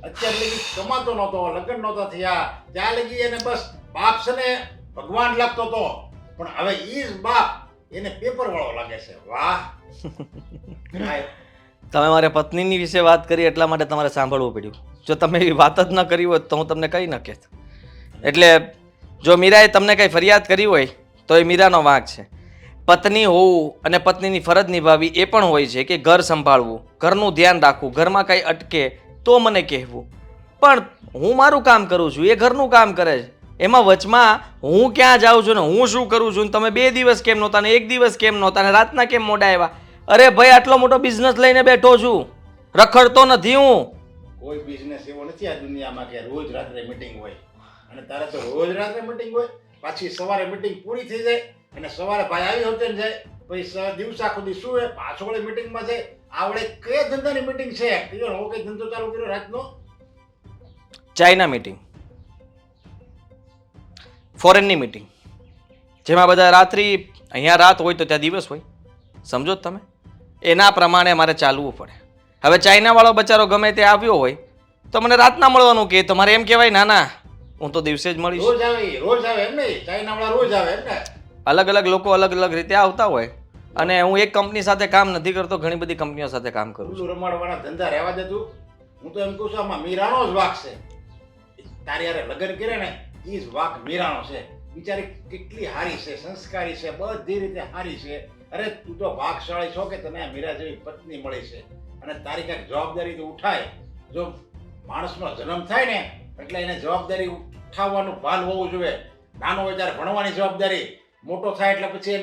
અત્યાર લગી કમાતો નહોતો, લગ્ન નહોતા થયા, ત્યાં લગી એને બસ બાપ છે ને ભગવાન લાગતો હતો, પણ હવે ઈ જ બાપ એને પેપર વાળો લાગે છે. વાહ. તમે મારી પત્નીની વિશે વાત કરી એટલા માટે તમારે સાંભળવું પડ્યું. જો તમે એવી વાત જ ન કરી હોત તો હું તમને કહી ન કહેત. એટલે જો મીરાએ તમને કંઈ ફરિયાદ કરી હોય તો એ મીરાનો વાંક છે. પત્ની હોવું અને પત્નીની ફરજ નિભાવવી એ પણ હોય છે કે ઘર સંભાળવું, ઘરનું ધ્યાન રાખવું, ઘરમાં કંઈ અટકે તો મને કહેવું. પણ હું મારું કામ કરું છું, એ ઘરનું કામ કરે છે, એમાં વચમાં હું ક્યાં જાઉં છું ને હું શું કરું છું, તમે 2 દિવસ કેમ નહોતા ને 1 દિવસ કેમ નહોતા ને રાતના કેમ મોડા આવ્યા? અરે ભાઈ, આટલો મોટો બિઝનેસ લઈને બેઠો છું, રખડતો નથી હું. કોઈ બિઝનેસ એવો નથી આ દુનિયામાં કે રોજ રાત્રે મીટિંગ હોય, અને તારે તો રોજ રાત્રે મીટિંગ હોય, પાછી સવારે મીટિંગ પૂરી થઈ જાય અને સવારે ભાઈ આવી હોતે ને જાય, પછી દિવસ આખો દી શું હોય, પાછો વળે મીટિંગમાં જાય. આવડે કઈ ધંધાની મીટિંગ છે? કયો નવો કઈ ધંધો ચાલુ કર્યો રાતનો? ચાઇના મીટિંગ, ફોરેનની મીટિંગ, જેમાં બધા રાત્રિ, અહીંયા રાત હોય તો ત્યાં દિવસ હોય, સમજો જ તમે? એના પ્રમાણે મારે ચાલવું પડે. હવે ચાઇનાવાળો બચારો ગમે તે આવ્યો હોય તો મને રાતના મળવાનું કે તમારે એમ કહેવાય ના ના હું તો દિવસે જ મળીશ. રોજ આવે એમ નહીં, ચાઇનાવાળા રોજ આવે એમ ને? અલગ અલગ લોકો અલગ અલગ રીતે આવતા હોય, અને હું એક કંપની સાથે કામ નથી કરતો, ઘણી બધી કંપનીઓ સાથે કામ કરું છું. ઉલ્લુ રમાડવાના ધંધા રહેવા દે તું. હું તો એમ કહું છું આમાં મીરાનો જ વાક છે. તારી હારે લગ્ન કરે ને એ જ વાક મીરાનો છે. બિચારી કેટલી હારી છે, સંસ્કારી છે, બધી રીતે હારી છે. અરે તું તો ભાગશાળી છો કે તને મીરા જેવી પત્ની મળી છે, અને તારી કાંઈક જવાબદારી તો ઉઠાય. જો માણસનો જન્મ થાય ને એટલે એને જવાબદારી ઉઠાવવાનું ભાન હોવું જોઈએ. નાનો હોય ત્યારે ભણવાની જવાબદારી, મોટો થાય એટલે પછી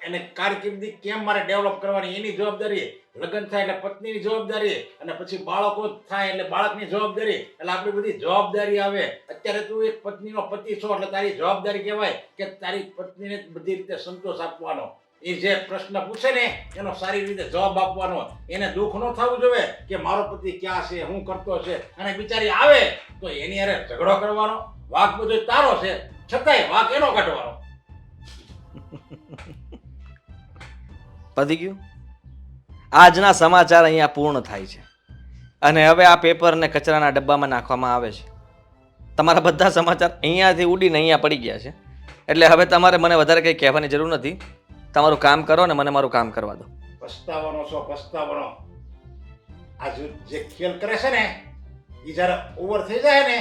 એને કારકિર્દી કેમ મારે ડેવલપ કરવાની એની જવાબદારી, લગ્ન થાય એટલે પત્નીની જવાબદારી, અને પછી બાળકો થાય એટલે બાળકની જવાબદારી. એટલે આપણી બધી જવાબદારી આવે. અત્યારે તું એક પત્નીનો પતિ છો એટલે તારી જવાબદારી કહેવાય કે તારી પત્નીને બધી રીતે સંતોષ આપવાનો. એ જે પ્રશ્ન પૂછે ને એનો સારી રીતે જવાબ આપવાનો. એને દુઃખ ન થવું જોઈએ કે મારો પતિ ક્યાં છે, શું કરતો છે, અને બિચારી આવે તો એની હારે ઝઘડો કરવાનો. વાક બધો તારો છે છતાંય વાક એનો કાઢવાનો. પતી ગયું? આજના સમાચાર અહીંયા પૂર્ણ થાય છે, અને હવે આ પેપરને કચરાના ડબ્બામાં નાખવામાં આવે છે. તમારા બધા સમાચાર અહીંયાથી ઉડીને અહીંયા પડી ગયા છે, એટલે હવે તમારે મને વધારે કંઈ કહેવાની જરૂર નથી. તમારું કામ કરો ને મને મારું કામ કરવા દો. પસ્તાવાનો છો, પસ્તાવાનો. આ જે ખેલ કરે છે ને એ જયારે ઓવર થઈ જાય ને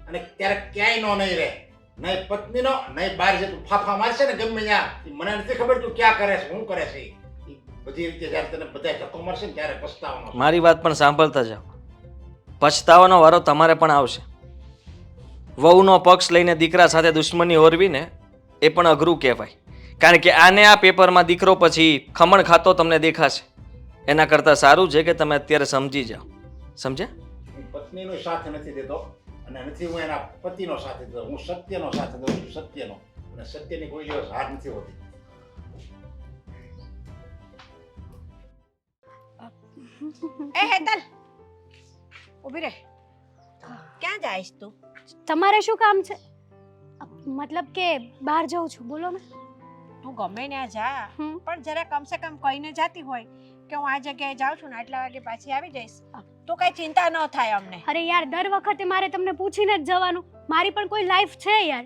અને ત્યારે ક્યાંય નો નહીં રહે, નહીં પત્નીનો નહીં બહાર જે તું ફાફા મારશે ને ગમે ત્યાં, મને નથી ખબર તું ક્યાં કરે છે, શું કરે છે. બધી રીતે જયારે તને બધા ધક્કો મળશે ને ત્યારે પસ્તાવાનો. મારી વાત પણ સાંભળતા જાઓ. પછતાવાનો વારો તમારે પણ આવશે. વહુનો પક્ષ લઈને દીકરા સાથે દુશ્મની ઓરવીને એ પણ અઘરું કહેવાય, કારણ કે આને આ પેપરમાં દીકરો પછી ખમણ ખાતો તમને દેખાશે. એના કરતાં સારું છે કે તમે અત્યારે સમજી જાઓ. સમજ્યા? હું પત્નીનો સાથ નથી દેતો અને નથી હું એના પતિનો સાથ દેતો. હું સત્યનો સાથ દઉં છું, સત્યનો. અને સત્યની કોઈ દિવસ હાર નથી હોતી. એ હેતલ, ઊભી રહે. ક્યાં જાઈશ તું? તમારે શું કામ છે? મતલબ કે બહાર જાઉં છું, બોલો ને. તું ગમે ત્યાં જા હમ. પણ જરા કમસે કમ કહીને જાતી હોય કે હું આ જગ્યાએ જાઉં છું ને આટલા વાગે પાછી આવી જઈશ તો કઈ ચિંતા ન થાય અમને. અરે યાર દર વખતે મારે તમને પૂછીને જ જવાનું. મારી પણ કોઈ લાઈફ છે યાર.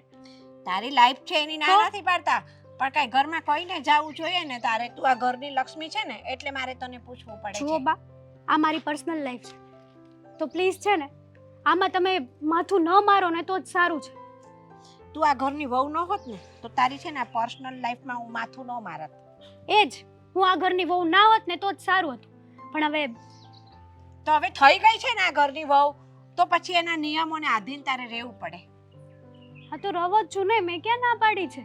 તારી લાઈફ છે એની ના તો? નથી પાડતા પણ કઈ ઘરમાં કહીને જાવું જોઈએ ને તારે. તું આ ઘરની લક્ષ્મી છે ને એટલે મારે તને પૂછવું પડે જુઓ છે. બા, આ મારી પર્સનલ લાઈફ છે, તો પ્લીઝ છે ને આમાં તમે માથું ન મારો ને તો જ સારું છે. તું આ ઘરની વહુ ન હોત ને તો તારી છે ને આ પર્સનલ લાઈફમાં હું માથું ન મારત. એ જ, હું આ ઘરની વહુ ના હોત ને તો જ સારું હતું. પણ હવે તો હવે થઈ ગઈ છે ને આ ઘરની વહુ તો પછી એના નિયમોને આધીન તારે રહેવું પડે. આ તો રવો જ છું ને, મેં ક્યાં ના પાડી છે.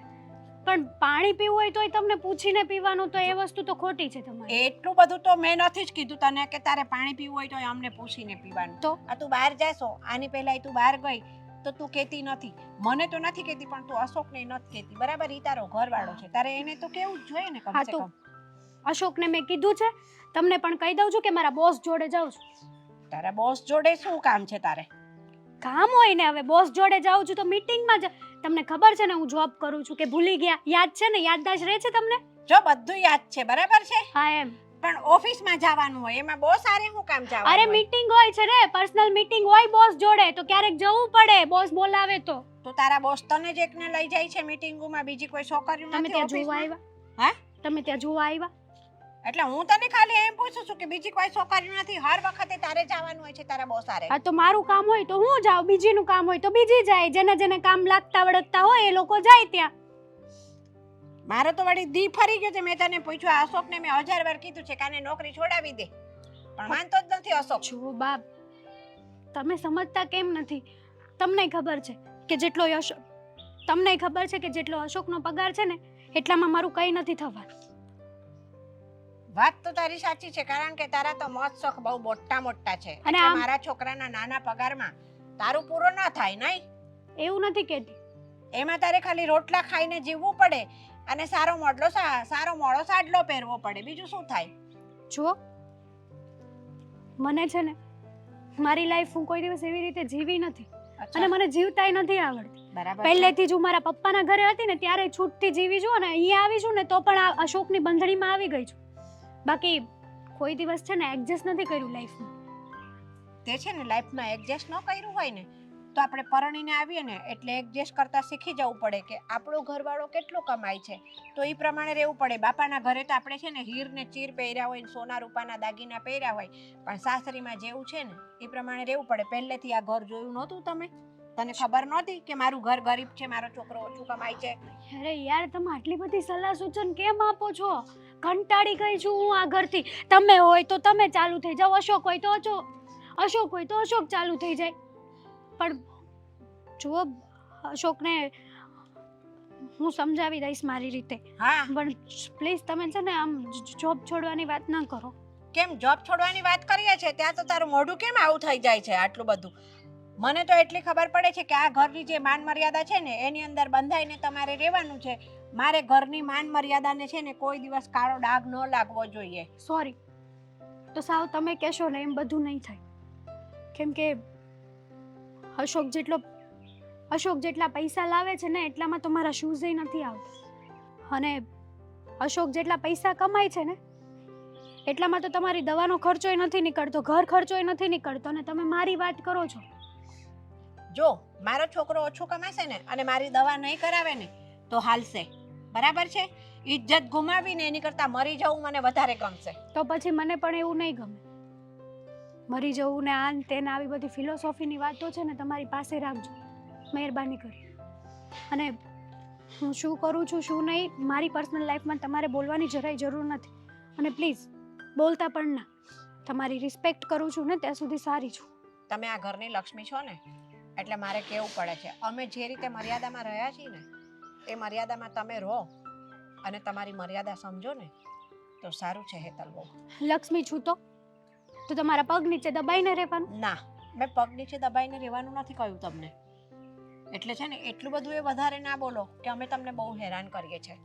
પણ પાણી પીવું હોય તોય તમને પૂછીને પીવાનું, તો એ વસ્તુ તો ખોટી છે તમારી. એટલું બધું તો મેં નથી જ કીધું તને કે તારે પાણી પીવું હોય તો અમને પૂછીને પીવાનું. તો આ તું બહાર જાશો આની પહેલા તું બહાર ગઈ તો તું કહેતી નથી. મને તો નથી કહેતી પણ તું અશોકને નથી કહેતી. બરાબર? ઈ તારો ઘરવાળો છે, તારે એને તો કેવું જ જોઈએ ને હા કમસે તો કમ. અશોકને મેં કીધું છે, તમને પણ કહી દઉં છું કે મારા બોસ જોડે જાઉં છું. તારા બોસ જોડે શું કામ છે તારે? કામ હોય ને, હવે બોસ જોડે જાઉં છું તો મીટિંગમાં જ. તમને ખબર છે ને હું જોબ કરું છું, કે ભૂલી ગયા? યાદ છે ને? યાદદાસ્ત રહે છે તમને? જો બધું યાદ છે બરાબર છે હા એમ. પણ ઓફિસમાં જવાનું હોય એમાં બોસ આરે શું કામ જવાનું અરે હોય? મીટિંગ હોય છે ને, પર્સનલ મીટિંગ હોય બોસ જોડે, તો ક્યારેક જવું પડે, બોસ બોલાવે તો. તો તારા બોસ તને જ એકને લઈ જાય છે મીટિંગોમાં, બીજી કોઈ છોકરીઓ તમે નથી ત્યાં જોવા ઓફિસમાં? આવ્યા? હા? તમે ત્યાં જોવા આવ્યા? એટલે હું તને ખાલી એમ પૂછું છું કે બીજી કોઈ છોકરીઓ નથી. હર વખતે તારે જવાનું હોય છે તારા બોસ આરે. હા તો મારું કામ હોય તો હું જાઉં, બીજીનું કામ હોય તો બીજી જાય. જેને જેને કામ લાગતા વળગતા હોય એ લોકો જાય ત્યાં. મારો તો વળી દી ફરી ગયો છે. મેં તને પૂછ્યું આ અશોકને મેં 1000 વાર કીધું છે કે આને નોકરી છોડાવી દે પણ માનતો જ નથી અશોક. જો બાપ, તમે સમજતા કેમ નથી? તમને ખબર છે કે જેટલો તમને ખબર છે કે જેટલો અશોકનો પગાર છે ને એટલામાં મારું કંઈ નથી થવાનું. વાત તો તારી સાચી છે કારણ કે તારા તો મોજ શોખ બહુ મોટા છે. અને એટલે આમ- મારા છોકરાના નાના પગારમાં તારું પૂરો ના થાય નહીં. એવું નથી કહેતી. એમાં તારે ખાલી રોટલા ખાઈને જીવવું પડે અને સારો મોડો સાડલો પહેરવો પડે. બીજું શું થાય? જુઓ, મને છે ને મારી લાઈફ હું કોઈ દિવસ એવી રીતે જીવી નથી, અને મને જીવતાય નથી આવડતી. બરાબર છે. પહેલેથી જ હું મારા પપ્પાના ઘરે હતી ને ત્યારે છૂટથી જીવી છું, અને અહીંયા આવી છું ને તો પણ આ અશોકની બંધણીમાં આવી ગઈ છું. બાકી કોઈ દિવસ છે ને એડજસ્ટ નથી કર્યું લાઈફમાં. તે છે ને લાઈફમાં એડજસ્ટ ન કર્યું હોય ને તો આપણે પરણીને આવીએ ને એટલે એડજસ્ટ કરતા શીખી જવું પડે કે આપણો ઘરવાળો કેટલો કમાય છે તો એ પ્રમાણે રહેવું પડે. બાપાના ઘરે તો આપણે છે ને હીર ને ચીર પહેર્યા હોય ને સોના રૂપાના દાગીના પહેર્યા હોય, પણ સાસરીમાં જેવું છે ને એ પ્રમાણે રહેવું પડે. પહેલેથી આ ઘર જોયું નહોતું તમે? તને ખબર નહોતી કે મારું ઘર ગરીબ છે, મારો છોકરો ઓછું કમાય છે? અરે યાર, તમે આટલી બધી સલાહ સૂચન કેમ આપો છો? કંટાળી ગઈ છું હું આ ઘરથી. તમે હોય તો તમે ચાલુ થઈ જાઓ, અશોક હોય તો અશોક હોય તો અશોક ચાલુ થઈ જાય. પણ જુઓ, અશોકને હું સમજાવી દઈશ મારી રીતે. હા, પણ પ્લીઝ તમે છે ને આમ જોબ છોડવાની વાત ના કરો. કેમ જોબ છોડવાની વાત કરીએ છે ત્યાં તો તારું મોઢું કેમ આવું થઈ જાય છે આટલું બધું? મને તો એટલી ખબર પડે છે કે આ ઘરની જે માન મર્યાદા છે ને એની અંદર બંધાઈને તમારે રહેવાનું છે. મારે ઘરની માન મર્યાદાને છે ને કોઈ દિવસ કાળો ડાઘ ન લાગવો જોઈએ. સોરી, તો સાવ તમે કહેશો ને એમ બધું નહીં થાય. કેમ કે અશોક જેટલા પૈસા લાવે છે ને એટલામાં તો મારા શૂઝ નથી આવતા, અને અશોક જેટલા પૈસા કમાય છે ને એટલામાં તો તમારી દવાનો ખર્ચોય નથી નીકળતો, ઘર ખર્ચોય નથી નીકળતો, અને તમે મારી વાત કરો છો. જો મારો છોકરો ઓછું કમાશે ને અને મારી દવા નહીં કરાવે ને તો હાલશે. બરાબર છે? ઇજ્જત ગુમાવીને એની કરતાં મરી જવું મને વધારે ગમશે. તો પછી મને પણ એવું નહીં ગમે. મરી જવું ને આ ને તે ને આવી બધી ફિલોસોફીની વાતો છે ને તમારી પાસે રાખજો, મહેરબાની કરી. અને હું શું કરું છું શું નહીં મારી પર્સનલ લાઈફમાં તમારે બોલવાની જરાય જરૂર નથી. અને પ્લીઝ બોલતા પણ ના. તમારી રિસ્પેક્ટ કરું છું ને ત્યાં સુધી સારી છું. તમે આ ઘરની લક્ષ્મી છો ને એટલે મારે કહેવું પડે છે. અમે જે રીતે મર્યાદામાં રહ્યા છીએ ને એ મર્યાદામાં તમે રહો અને તમારી મર્યાદા સમજો ને તો સારું છે. હેતલ બહુ લક્ષ્મી છું તો તમારા પગ નીચે દબાઈને રહેવાનું? ના, મેં પગ નીચે દબાઈને રહેવાનું નથી કહ્યું તમને. એટલે છે ને એટલું બધું એ વધારે ના બોલો કે અમે તમને બહુ હેરાન કરીએ છીએ.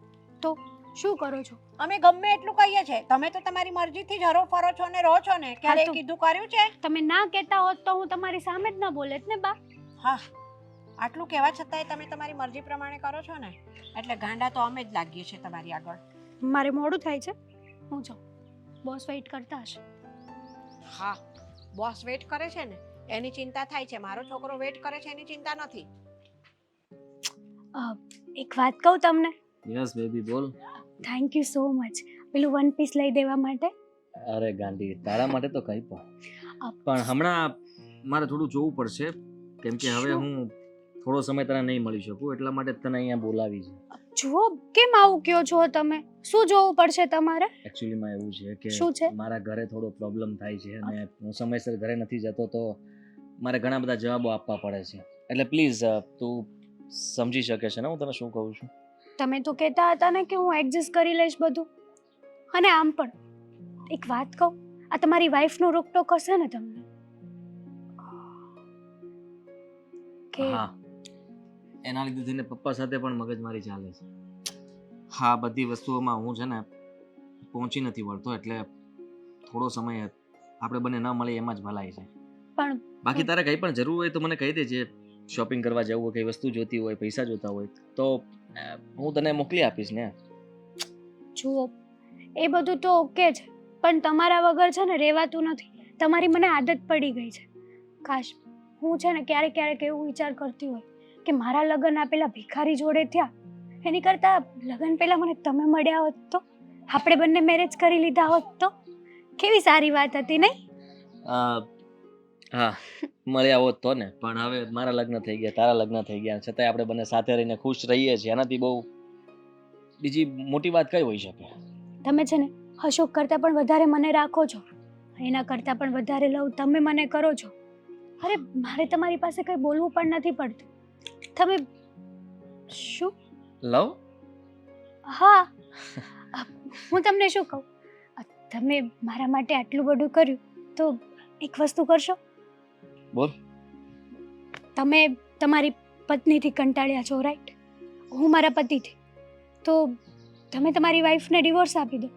તો શું કરો છો? અમે ગમે એટલું કહીએ છીએ, તમે તો તમારી મરજીથી જ હરો ફરો છો ને રહો છો ને. ક્યારે હા તો- કીધું કર્યું છે? તમે ના કહેતા હોત તો હું તમારી સામે જ ન બોલેત ને બા. હા, આટલું કહેવા છતાંય તમે તમારી મરજી પ્રમાણે કરો છો ને, એટલે ગાંડા તો અમે જ લાગીએ છીએ તમારી આગળ. મારે મોડું થાય છે, હું જાઉં. બોસ વેઇટ કરતા હશે. હા, બોસ વેઇટ કરે છે ને એની ચિંતા થાય છે, મારો છોકરો વેઇટ કરે છે એની ચિંતા નથી. એક વાત કહું તમને? યસ બેબી બોલ. થેન્ક યુ સો મચ પેલું વન પીસ લઈ દેવા માટે. અરે ગાંડી, તારા માટે તો કંઈ પણ હમણાં મારે થોડું જોવું પડશે, કેમ કે હવે હું થોડો સમય તને નહીં મળી શકું, એટલા માટે તને અહીંયા બોલાવી છે. જુઓ, કેમ આવું કહો છો તમે? શું જોવું પડશે તમારે? એકચ્યુઅલીમાં એવું છે શું છે? કે મારા ઘરે થોડો પ્રોબ્લેમ થાય છે અને હું સમયસર ઘરે નથી જતો, તો મારે ઘણા બધા જવાબો આપવા પડે છે. એટલે પ્લીઝ તું સમજી શકે છે ને હું તને શું કહું છું? તમે તો કહેતા હતા ને કે હું એડજસ્ટ કરી લઈશ બધું. અને આમ પણ એક વાત કહું, આ તમારી વાઈફનો રોકટોક હશે ને તમને? કે હા, એના લીધે થઈને પપ્પા સાથે પણ મગજમારી ચાલે છે. હા, બધી વસ્તુઓમાં હું છે ને પહોંચી નથી વળતો, એટલે થોડો સમય આપણે બંને ન મળીએ એમાં જ ભલાઈ છે. પણ બાકી તારે કંઈ પણ જરૂર હોય તો મને કહી દેજે. શોપિંગ કરવા જવું હોય, કઈ વસ્તુ જોતી હોય, પૈસા જોતા હોય તો હું તને મોકલી આપીશ ને. જુઓ, એ બધું તો ઓકે છે, પણ તમારા વગર છે ને રહેવાતું નથી. તમારી મને આદત પડી ગઈ છે. કાશ હું છે ને ક્યારેક ક્યારેક એવું વિચાર કરતી હોય કે મારા લગ્ન આ પેલા ભિખારી જોડે થયા એની કરતાં લગ્ન પહેલાં મને તમે મળ્યા હોત તો, આપણે બંને મેરેજ કરી લીધા હોત તો કેવી સારી વાત હતી નહીં? હા, મળ્યા હોત તો ને, પણ હવે મારા લગ્ન થઈ ગયા, તારા લગ્ન થઈ ગયા, છતાંય આપણે બંને સાથે રહીને ખુશ રહીએ છીએ. એનાથી બહુ બીજી મોટી વાત કઈ હોઈ શકે? તમે છે ને અશોક કરતાં પણ વધારે મને રાખો છો, એના કરતાં પણ વધારે લવ તમે મને કરો છો. અરે મારે તમારી પાસે કંઈ બોલવું પણ નથી પડતું. તમે શું લવ? હા, હું તમને શું કહું, તમે મારા માટે આટલું બધું કર્યું તો એક વસ્તુ કરશો? બોલ. તમે તમારી પત્નીથી કંટાળ્યા છો, રાઈટ? હું મારા પતિથી. તો તમે તમારી વાઈફને ડિવોર્સ આપી દો,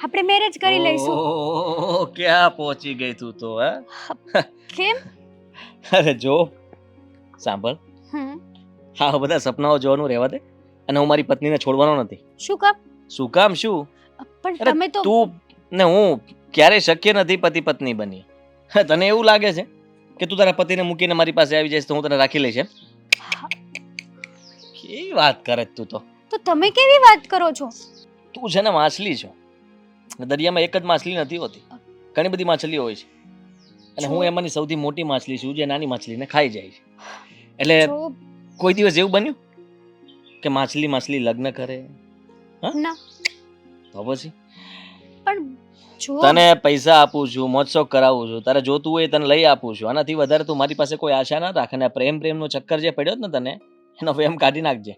આપણે મેરેજ કરી લઈશું. ઓહ, ક્યાં પહોંચી ગઈ તું તો? કેમ? અરે જો, સાંભળ, હા બધા સપનાઓ જોવાનું રહેવા દે, અને હું મારી પત્નીને છોડવાનો નથી. શું કામ? શું કામ શું? પણ અરે તમે તો તું ને હું ક્યારેય શક્ય નથી પતિ પત્ની બની. તને એવું લાગે છે કે તું તારા પતિને મૂકીને મારી પાસે આવી જઈશ તો હું તને રાખી લઈશ એમ? કેવી વાત કરે તું તો? તો તમે કેવી વાત કરો છો? તું છે ને માછલી છો, દરિયામાં એક જ માછલી નથી હોતી, ઘણી બધી માછલીઓ હોય છે, અને હું એમાંની સૌથી મોટી માછલી છું જે નાની માછલીને ખાઈ જાય છે. એટલે કોઈ દિવસ એવું બન્યું કે માછલી માછલી લગ્ન કરે? ના. તો પછી પણ જો તને પૈસા આપું છું, મોજશોખ કરાવું છું, તારે જોતું હોય તને લઈ આપું છું, આનાથી વધારે તું મારી પાસે કોઈ આશા ના રાખ. અને પ્રેમનો ચક્કર જે પડ્યો ને તને, એનો પ્રેમ કાઢી નાખજે.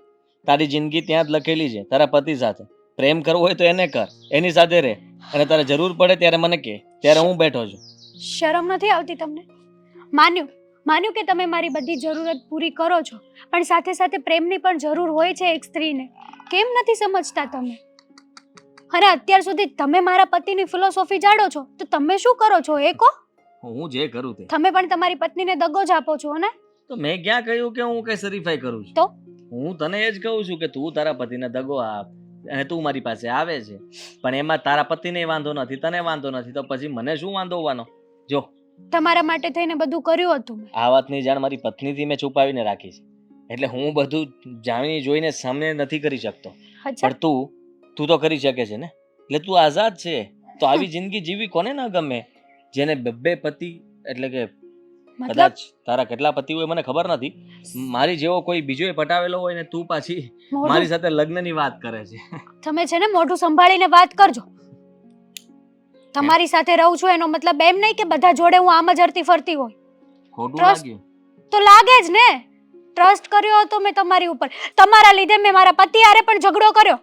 તારી જિંદગી ત્યાં જ લખેલી છે, તારા પતિ સાથે. પ્રેમ કરવો હોય તો એને કર, એની સાથે રહે, અને તારે જરૂર પડે ત્યારે મને કહે, ત્યારે હું બેઠો છું. શરમ નથી આવતી તમને? માન્યું કે તમે મારી બધી જરૂરત પૂરી કરો છો, પણ સાથે સાથે પ્રેમની પણ જરૂર હોય છે એક સ્ત્રીને. કેમ નથી સમજતા તમે? અને અત્યાર સુધી તમે મારા પતિની ફિલોસોફી જાણો છો તો તમે શું કરો છો એ કહો? હું જે કરું તે. તમે પણ તમારી પત્નીને દગો જ આપો છો ને? તો મેં ક્યાં કહ્યું કે હું કઈ સરીફાઈ કરું છું? તો હું તને એ જ કહું છું કે તું તારા પતિને દગો આપ, અને તું મારી પાસે આવે છે, પણ એમાં તારા પતિને વાંધો નથી, તને વાંધો નથી, તો પછી મને શું વાંધો હોવાનો? જો તમારા માટે થઈને બધું કર્યું હતું મેં. આ વાતની જાણ મારી પત્નીથી મેં છુપાવીને રાખી છે, એટલે હું બધું જાણી જોઈને સામે નથી કરી શકતો. અચ્છા, પણ તું તો કરી શકે છે ને, એટલે તું આઝાદ છે. તો આવી જિંદગી જીવી કોને ના ગમે? જેને બે પતિ, એટલે કે મતલબ કદાચ તારા કેટલા પતિ હોય મને ખબર નથી, મારી જેવો કોઈ બીજો પટાવેલો હોય ને તું પાછી મારી સાથે લગ્નની વાત કરે છે. તમે છે ને મોઢું સંભાળીને વાત કરજો. તમારી સાથે રહું છું એનો મતલબ એમ નહીં કે બધા જોડે હું આમ જ હરતી ફરતી હોય. ખોટું Trust- લાગ્યું? તો લાગે જ ને. ટ્રસ્ટ કર્યો હતો મેં તમારી ઉપર, તમારા લીધે મેં મારા પતિ હારે પણ ઝઘડો કર્યો.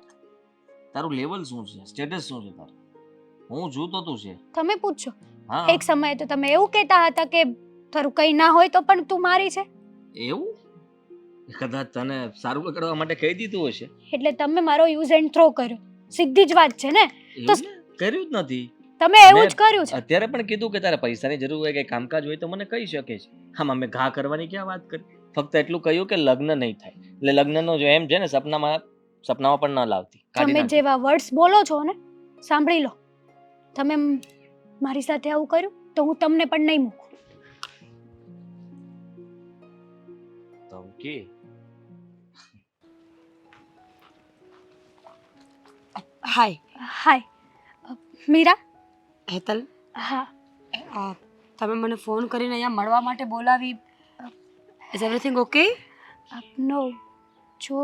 તારું લેવલ શું છે, સ્ટેટસ શું છે તારું? હું છું તો તું છે. તમે પૂછો. હા, એક સમયે તો તમે એવું કહેતા હતા કે તારું કંઈ ના હોય તો પણ તું મારી છે. એવું કદાચ તને સારું કરવા માટે કહી દીધું હશે. એટલે તમે મારો યુઝ એન્ડ થ્રો કર્યો. સીધી જ વાત છે ને. તો એવું ને? કર્યું જ નથી. તમે એવું જ કર્યું છે. અત્યારે પણ કીધું કે તારે પૈસાની જરૂર હોય કે કામકાજ હોય તો મને કહી શકે છે. આમાં મેં ઘા કરવાની ક્યાં વાત કરી? ફક્ત એટલું કહ્યું કે લગ્ન નહીં થાય. એટલે લગ્નનો જો એમ છે ને સપનામાં પણ ન લાવતી. કાઢી તમે નાખજો. જેવા વર્ડ્સ બોલો છો ને, સાંભળી લો. તમે મારી સાથે આવું કર્યું તો હું તમને પણ નહીં મૂકું. ધમકી? હાય હાય, મીરા. હેતલ, હા, તમે મને ફોન કરીને અહીંયા મળવા માટે બોલાવી. Is everything okay? નો, જો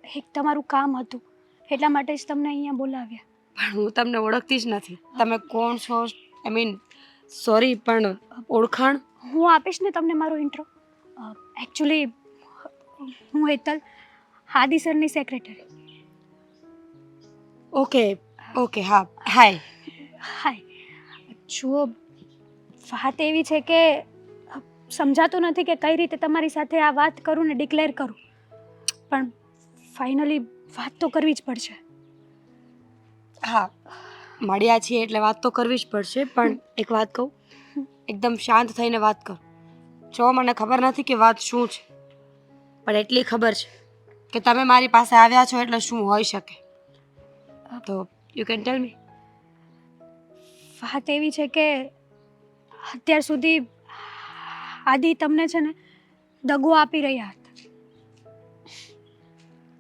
એક તમારું કામ હતું એટલા માટે જ તમને અહીંયા બોલાવ્યા. પણ હું તમને ઓળખતી જ નથી. તમે કોણ છો? આઈ મીન સોરી, પણ ઓળખાણ? હું આપીશ ને તમને મારો ઇન્ટ્રો. એકચ્યુઅલી હું હેતલ, હાદી સરની સેક્રેટરી. ઓકે ઓકે, હા, હાય. હાય. જો વાત એવી છે કે સમજાતું નથી કે કઈ રીતે તમારી સાથે આ વાત કરું ને ડિક્લેર કરું, પણ ફાઇનલી વાત તો કરવી જ પડશે. હા, મળ્યા છીએ એટલે વાત તો કરવી જ પડશે. પણ એક વાત કહું, એકદમ શાંત થઈને વાત કર. જો મને ખબર નથી કે વાત શું છે, પણ એટલી ખબર છે કે તમે મારી પાસે આવ્યા છો એટલે શું હોઈ શકે. તો યુ કેન ટેલ મી. વાત એવી છે કે અત્યાર સુધી આદિ તમને છે ને દગો આપી રહ્યા હતા.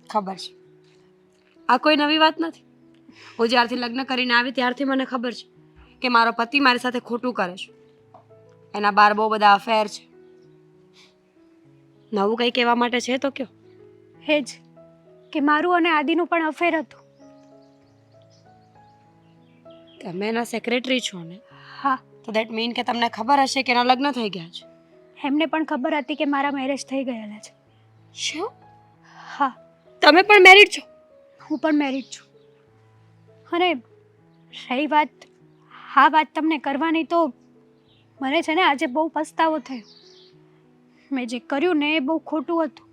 ખબર છે. આ કોઈ નવી વાત નથી. હું જ્યારથી લગ્ન કરીને આવી ત્યારથી મને ખબર છે કે મારો પતિ મારી સાથે ખોટું કરે છે. એના બહાર બહુ બધા અફેર છે. નવું કંઈ કહેવા માટે છે તો કયો. હે જ કે મારું અને આદિનું પણ અફેર હતું. તમે એના સેક્રેટરી છો ને, હા, તો દેટ મીન કે તમને ખબર હશે કે એના લગ્ન થઈ ગયા છે. એમને પણ ખબર હતી કે મારા મેરેજ થઈ ગયેલા છે. શું? હા, તમે પણ મેરિડ છો? હું પણ મેરિડ છું. અને રહી વાત આ વાત તમને કરવાની, તો મને છે ને આજે બહુ પસ્તાવો થયો. મેં જે કર્યું ને એ બહુ ખોટું હતું.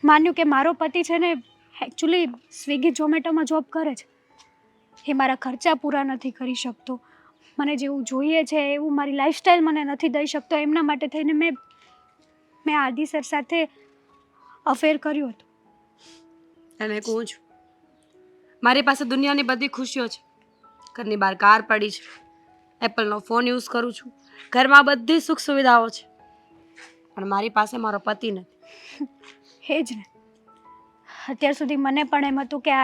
માન્યું કે મારો પતિ છે ને એકચ્યુઅલી સ્વિગી ઝોમેટોમાં જોબ કરે છે. એ મારા ખર્ચા પૂરા નથી કરી શકતો, મને જેવું જોઈએ છે એવું મારી લાઈફસ્ટાઈલ મને નથી દઈ શકતો. એમના માટે થઈને મેં આદિ સર સાથે અફેર કર્યું હતું. અને કહું છું, મારી પાસે દુનિયાની બધી ખુશીઓ છે. ઘરની બહાર કાર પડી છે, એપલનો ફોન યુઝ કરું છું, ઘરમાં બધી સુખ સુવિધાઓ છે, પણ મારી પાસે મારો પતિ નથી. હે જ ને. અત્યાર સુધી મને પણ એમ હતું કે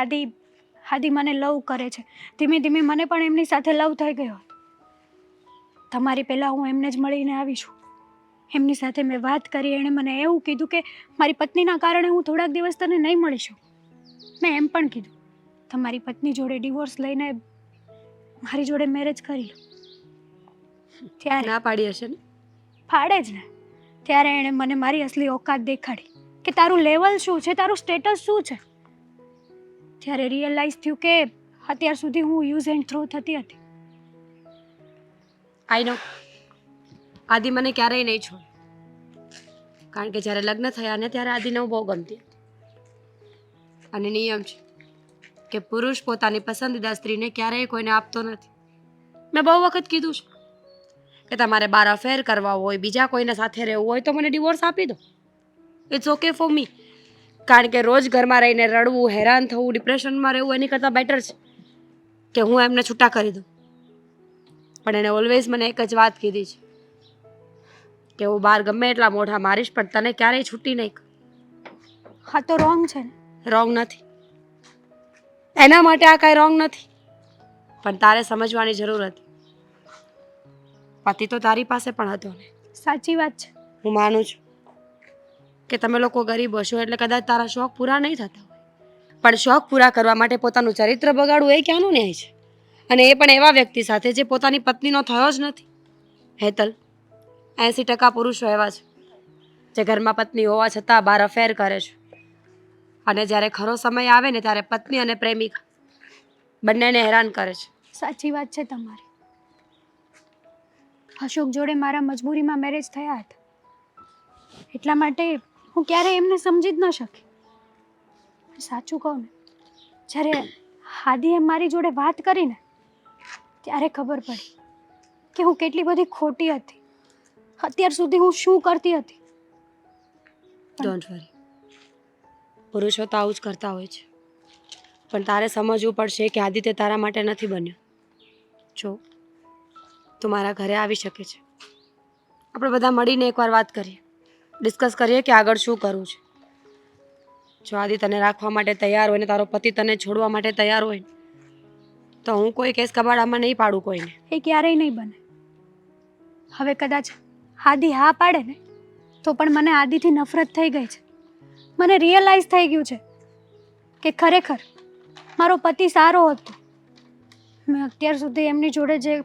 આદિ મને લવ કરે છે. ધીમે ધીમે મને પણ એમની સાથે લવ થઈ ગયો હતો. તમારી પહેલાં હું એમને જ મળીને આવી છું. એમની સાથે મેં વાત કરી. એણે મને એવું કીધું કે મારી પત્નીના કારણે હું થોડાક દિવસ તને નહીં મળી શકું. મેં એમ પણ કીધું તમારી પત્ની જોડે ડિવોર્સ લઈને મારી જોડે મેરેજ કરી લો. ત્યારે ના પાડી હશે ને? ફાડે જ ને. ત્યારે એણે મને મારી અસલી ઓકાત દેખાડી કે તારું લેવલ શું છે, તારું સ્ટેટસ શું છે. ત્યારે રિયલાઇઝ થયું કે અત્યાર સુધી હું યુઝ એન્ડ થ્રો થતી હતી. આઈ નો. આદિ મને ક્યારેય નહીં છોડ. કારણ કે જ્યારે લગ્ન થયા ને ત્યારે આદિને હું બહુ ગમતી હતી. અને નિયમ છે કે પુરુષ પોતાની પસંદીદા સ્ત્રીને ક્યારેય કોઈને આપતો નથી. મેં બહુ વખત કીધું છે કે તમારે બાર અફેર કરવા હોય, બીજા કોઈને સાથે રહેવું હોય તો મને ડિવોર્સ આપી દો. It's okay for me. કારણ કે રોજ ઘરમાં રહીને રડવું, હેરાન થવું, ડિપ્રેશનમાં રહેવું એની કરતાં બેટર છે કે હું એમને છૂટા કરી દઉં. પણ એણે ઓલવેઝ મને એક જ વાત કીધી છે કે હું બહાર ગમે એટલા મોઢા મારીશ પણ તને ક્યારેય છૂટી નહીં. હા, તો રોંગ છે ને. રોંગ નથી. એના માટે આ કાંઈ રોંગ નથી, પણ તારે સમજવાની જરૂર હતી. પતિ તો તારી પાસે પણ હતો ને. સાચી વાત છે. હું માનું છું કે તમે લોકો ગરીબ હશો એટલે કદાચ તારા શોખ પૂરા નહીં થતા હોય, પણ શોખ પૂરા કરવા માટે પોતાનું ચરિત્ર બગાડવું એ ક્યાંનું ન્યાય છે? અને એ પણ એવા વ્યક્તિ સાથે જે પોતાની પત્નીનો થયો જ નથી. હેતલ, 80% પુરુષો એવા છે જે ઘરમાં પત્ની હોવા છતાં બહાર અફેર કરે છે. અને જ્યારે ખરો સમય આવે ને ત્યારે પત્ની અને પ્રેમિકા બંનેને હેરાન કરે છે. સાચી વાત છે તમારી. અશોક જોડે મારા મજબૂરીમાં મેરેજ થયા હતા. એટલા માટે હું ક્યારેય એમને સમજી જ ન શકી. સાચું કહું ને, જ્યારે હાદીએ મારી જોડે વાત કરી ને ત્યારે ખબર પડી કે હું કેટલી બધી ખોટી હતી. અત્યાર સુધી હું શું કરતી હતી. ડોન્ટ વરી, પુરુષો તો આવું જ કરતા હોય છે, પણ તારે સમજવું પડશે કે આદિત્ય તારા માટે નથી બન્યો. જો તું મારા ઘરે આવી શકે છે, આપણે બધા મળીને એકવાર વાત કરીએ, ડિસ્કસ કરીએ કે આગળ શું કરવું છે. જો આદિ તને રાખવા માટે તૈયાર હોય ને તારો પતિ તને છોડવા માટે તૈયાર હોય ને, તો હું કોઈ કેસ કબાડામાં નહીં પાડું કોઈને. એ ક્યારેય નહીં બને. હવે કદાચ આદિ હા પાડે ને તો પણ મને આદિથી નફરત થઈ ગઈ છે. મને રિયલાઇઝ થઈ ગયું છે કે ખરેખર મારો પતિ સારો હતો. મેં અત્યાર સુધી એમની જોડે જે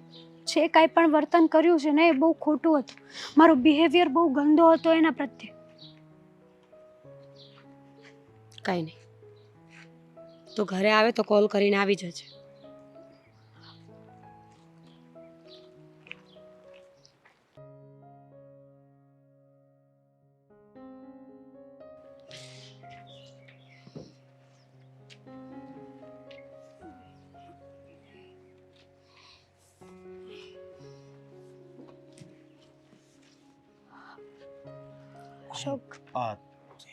કાંઈ પણ વર્તન કર્યું છે ને એ બહુ ખોટું હતું. મારો બિહેવિયર બહુ ગંદો હતો એના પ્રત્યે. કાંઈ નહીં, તો ઘરે આવે તો કોલ કરીને આવી જજે. અશોક,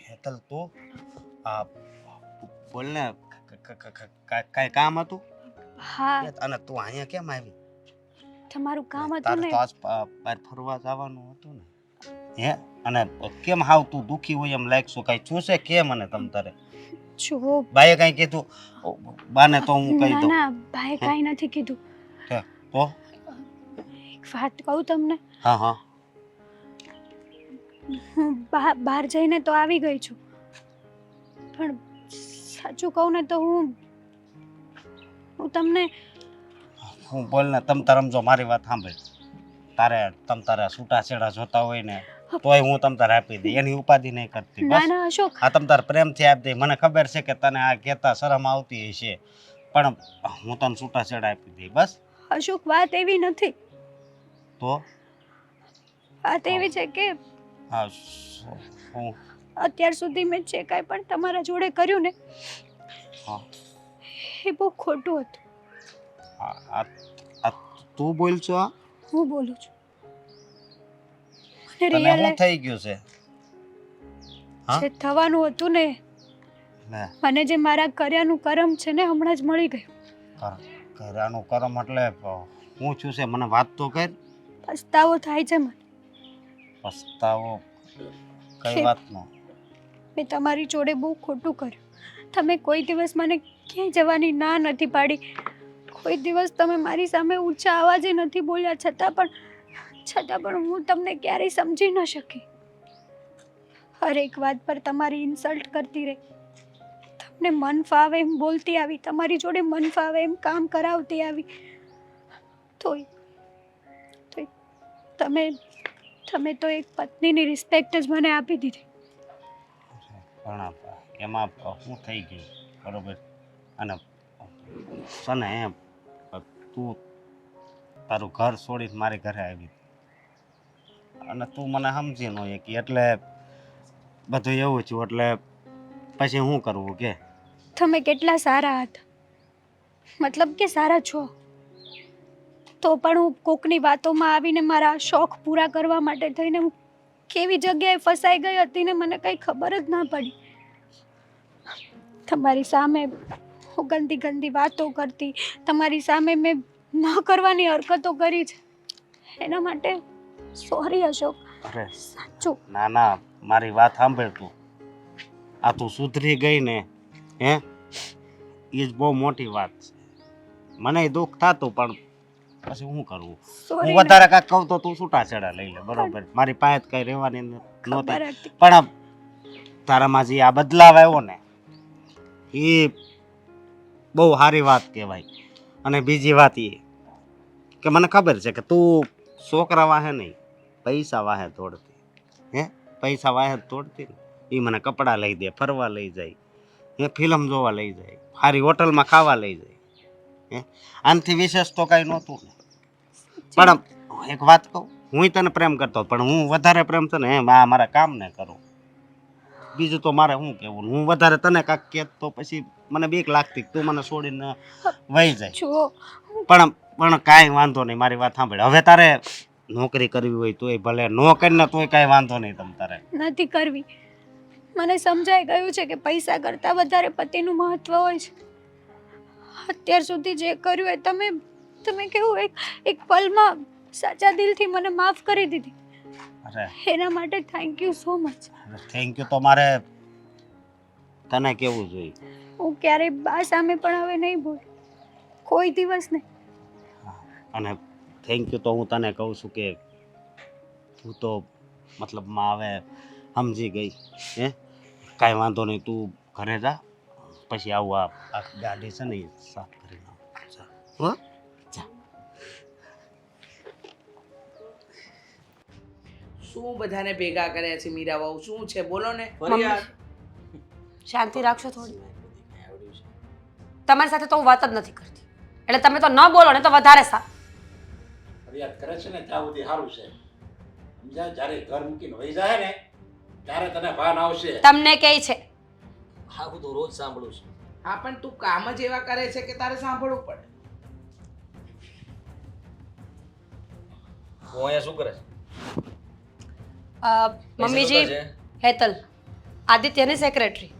હેતલ તું બોલ ને, કાંઈ કામ હતું? હા અને તું અહીંયા કેમ આવી? તમારું કામ હતું તારે ને. તો આજ બહાર ફરવા જવાનું હતું ને, હે? અને કેમ હાવ તું દુખી હોય એમ લાગશું? કઈ చూસે કે મને તમ તારે જુઓ, બાએ કઈ કીધું? બાને તો હું કહી ના દઉં. ના ભાઈ કાંઈ નથી કીધું. તો એક વાત કહું તમને, હા હા હું બહાર જઈને તો આવી ગઈ છું, પણ સાચું કહું ને તો હું તમને હું બોલ ને, તમ તારે સમજો મારી વાત સાંભળ. તમ તારે છૂટાછેડા જોતા હોય ને તોય હું તમ તારે આપી દઈ, એની ઉપાધિ નહીં કરતી. ના બસ ના અશોક, આ તમ તારે પ્રેમથી આપી દઈ. મને ખબર છે કે તને આ કહેતા શરમ આવતી હશે, પણ હું તને છૂટાછેડા આપી દઈ. બસ. અશોક વાત એવી નથી. તો વાત એવી છે કે હા હું અત્યાર સુધી મેં જે કાંઈ પણ તમારા જોડે કર્યું ને હા એ બહુ ખોટું હતું. આ તું બોલ છો? હું બોલું છું. મને તને શું રિયલાઇઝ થઈ ગયું છે? હા? જે થવાનું હતું ને, લે, મને જે મારા કર્યાનું કરમ છે ને હમણાં જ મળી ગયું. ઘરાનું કરમ એટલે હું છું છે? મને વાત તો કર. પસ્તાવો થાય છે મને. પસ્તાવો? કઈ વાતનો? મેં તમારી જોડે બહુ ખોટું કર્યું. તમે કોઈ દિવસ મને ક્યાંય જવાની ના નથી પાડી, કોઈ દિવસ તમે મારી સામે ઊંચા અવાજે નથી બોલ્યા, છતાં પણ હું તમને ક્યારેય સમજી ન શકી. હરેક વાત પર તમારી ઇન્સલ્ટ કરતી રહી, તમને મન ફાવે એમ બોલતી આવી, તમારી જોડે મન ફાવે એમ કામ કરાવતી આવી, તોય તમે તો એક પત્નીની રિસ્પેક્ટ જ મને આપી દીધી. પણ એમાં શું થઈ ગયું? બરોબર. અને સને એમ તું તારું ઘર છોડીને મારી ઘરે આવી અને તું મને સમજી ન કે એટલે બધું એવું થયું, એટલે પછી શું કરવું કે? તમે કેટલા સારા હતા, મતલબ કે સારા છો, તો પણ હું કોકની વાતોમાં આવીને મારા શોખ પૂરા કરવા માટે થઈને હું કેવી જગ્યાએ ફસાઈ ગઈ હતી ને મને કંઈ ખબર જ ના પડી. તમારી સામે હું ગંદી ગંદી વાતો કરતી, તમારી સામે મેં ન કરવાની હરકતો કરી છે, એના માટે સોરી અશોક. અરે સાચું. ના ના, મારી વાત સાંભળ તું. આ તું સુધરી ગઈ ને, હે, એ જ બહુ મોટી વાત છે. મને દુઃખ થતું, પણ પછી શું કરવું? હું વધારે કાંઈક કહું તો તું છૂટાછેડા લઈ લે. બરોબર, મારી પાસે કઈ રહેવાની નહોતી, પણ તારામાં જે આ બદલાવ આવ્યો ને એ બહુ સારી વાત કહેવાય. અને બીજી વાત એ કે મને ખબર છે કે તું છોકરા વાહે નહીં, પૈસા વાહે દોડતી. હે, પૈસા વાહે દોડતી ને એ મને કપડાં લઈ દે, ફરવા લઈ જાય, એ ફિલ્મ જોવા લઈ જાય, સારી હોટલમાં ખાવા લઈ જાય. હે, આનાથી વિશેષ તો કાંઈ નહોતું ને. પણ એક વાત કહું, હું તને પ્રેમ કરતો, પણ હું વધારે પ્રેમ છે ને એમ આ મારા કામને કરું. બીજું તો મારે શું કહેવું? હું વધારે તને કાંક કહેત તો પછી મને બીક લાગતી, તું મને છોડીને વહી જાય. પણ કાંઈ વાંધો નહીં, મારી વાત સાંભળ. હવે તારે નોકરી કરવી હોય તોય ભલે, નો કરીને તોય કાંઈ વાંધો નહીં. તમ તારે નથી કરવી, મને સમજાઈ ગયું છે કે પૈસા કરતાં વધારે પતિનું મહત્વ હોય છે. અત્યાર સુધી જે કર્યું એ તમે કેવું એક પલમાં સાચા દિલથી મને માફ કરી દીધી. અરે એના માટે thank you so much. Thank you તો મારે તને કેવું જોઈએ. હું ક્યારેય બા સામે પણ હવે નહીં બોલ, કોઈ દિવસ નહીં. અને થેન્ક યુ તો હું તને કહું છું કે તું તો મતલબમાં હવે સમજી ગઈ. હે કાંઈ વાંધો નહીં, તું ઘરે જા, પછી આવું આ ગાડી છે ને એ સાફ કરી નાખ. હો જા. શું બધાને ભેગા કર્યા છે મીરા વહુ? શું છે બોલો ને. શાંતિ રાખશો થોડી. તમારી સાથે તો હું વાત જ નથી કરતી, એટલે તમે તો ન બોલો ને તો વધારે સારું. ફરિયાદ કરે છે ને ત્યાં સુધી સારું છે, સમજ્યા? જ્યારે ઘર મૂકીને વહી જાય ને ત્યારે તને ભાન આવશે. તમને કહે છે હા હું તો રોજ સાંભળું છું. હા પણ તું કામ જ એવા કરે છે કે તારે સાંભળવું પડે. હું અહીંયા શું કરે છે? મમ્મીજી, હેતલ આદિત્યની સેક્રેટરી,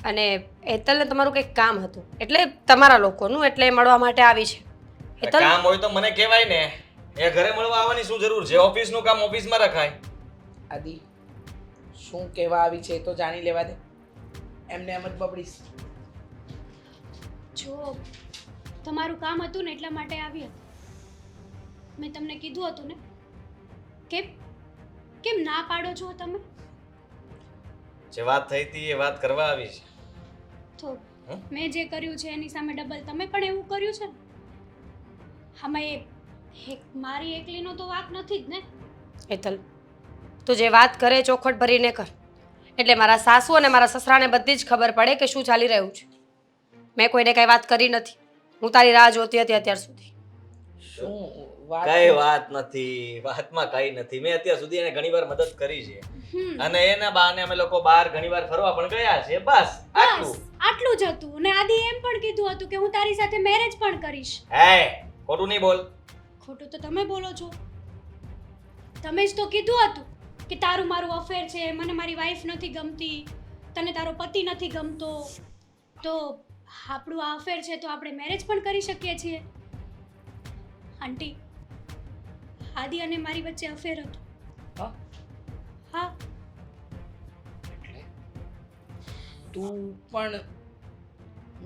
અને હેતલને તમારું કંઈક કામ હતું એટલે તમારા લોકોનું, એટલે મળવા માટે આવી છે. હેતલ કામ હોય તો મને કહેવાય ને, એ ઘરે મળવા આવવાની શું જરૂર છે? ઓફિસનું કામ ઓફિસમાં રખાય. આદિ શું કહેવા આવી છે એ તો જાણી લેવા દે, એમને એમ જ બબડીશ. જો તમારું કામ હતું ને એટલા માટે આવી હતી. મેં તમને કીધું હતું ને. કેમ ના પાડો છો તમે? જે વાત થઈ હતી એ વાત કરવા આવી છે. તો મેં જે કર્યું છે એની સામે ડબલ તમે પણ એવું કર્યું છે ને. આમાં મારી એકલીનો તો વાંક નથી જ ને. હેતલ, તું જે વાત કરે ચોખવટ ભરીને કર, એટલે મારા સાસુ અને મારા સસરાને બધી જ ખબર પડે કે શું ચાલી રહ્યું છે. મેં કોઈને કઈ વાત કરી નથી. હું તારી રાહ જોતી હતી અત્યાર સુધી. શું વાત? કઈ વાત નથી, વાતમાં કઈ નથી. મેં અત્યાર સુધી એને ઘણીવાર મદદ કરી છે, અને એના બહાને અમે લોકો બહાર ઘણીવાર ફરવા પણ ગયા છે. બસ આટલું. આટલું જ હતું. અને આદિ એમ પણ કીધું હતું કે હું તારી સાથે મેરેજ પણ કરીશ. હે ખોટું નહીં બોલ. ખોટું તો તમે બોલો છો. તમે જ તો કીધું હતું કે તારું મારું અફેર છે, મને મારી વાઈફ નથી ગમતી, તને તારો પતિ નથી ગમતો, તો આપણું આ અફેર છે તો આપણે મેરેજ પણ કરી શકીએ છીએ. આંટી, આદિ અને મારી વચ્ચે અફેર હતું. હા? હા. એટલે તું પણ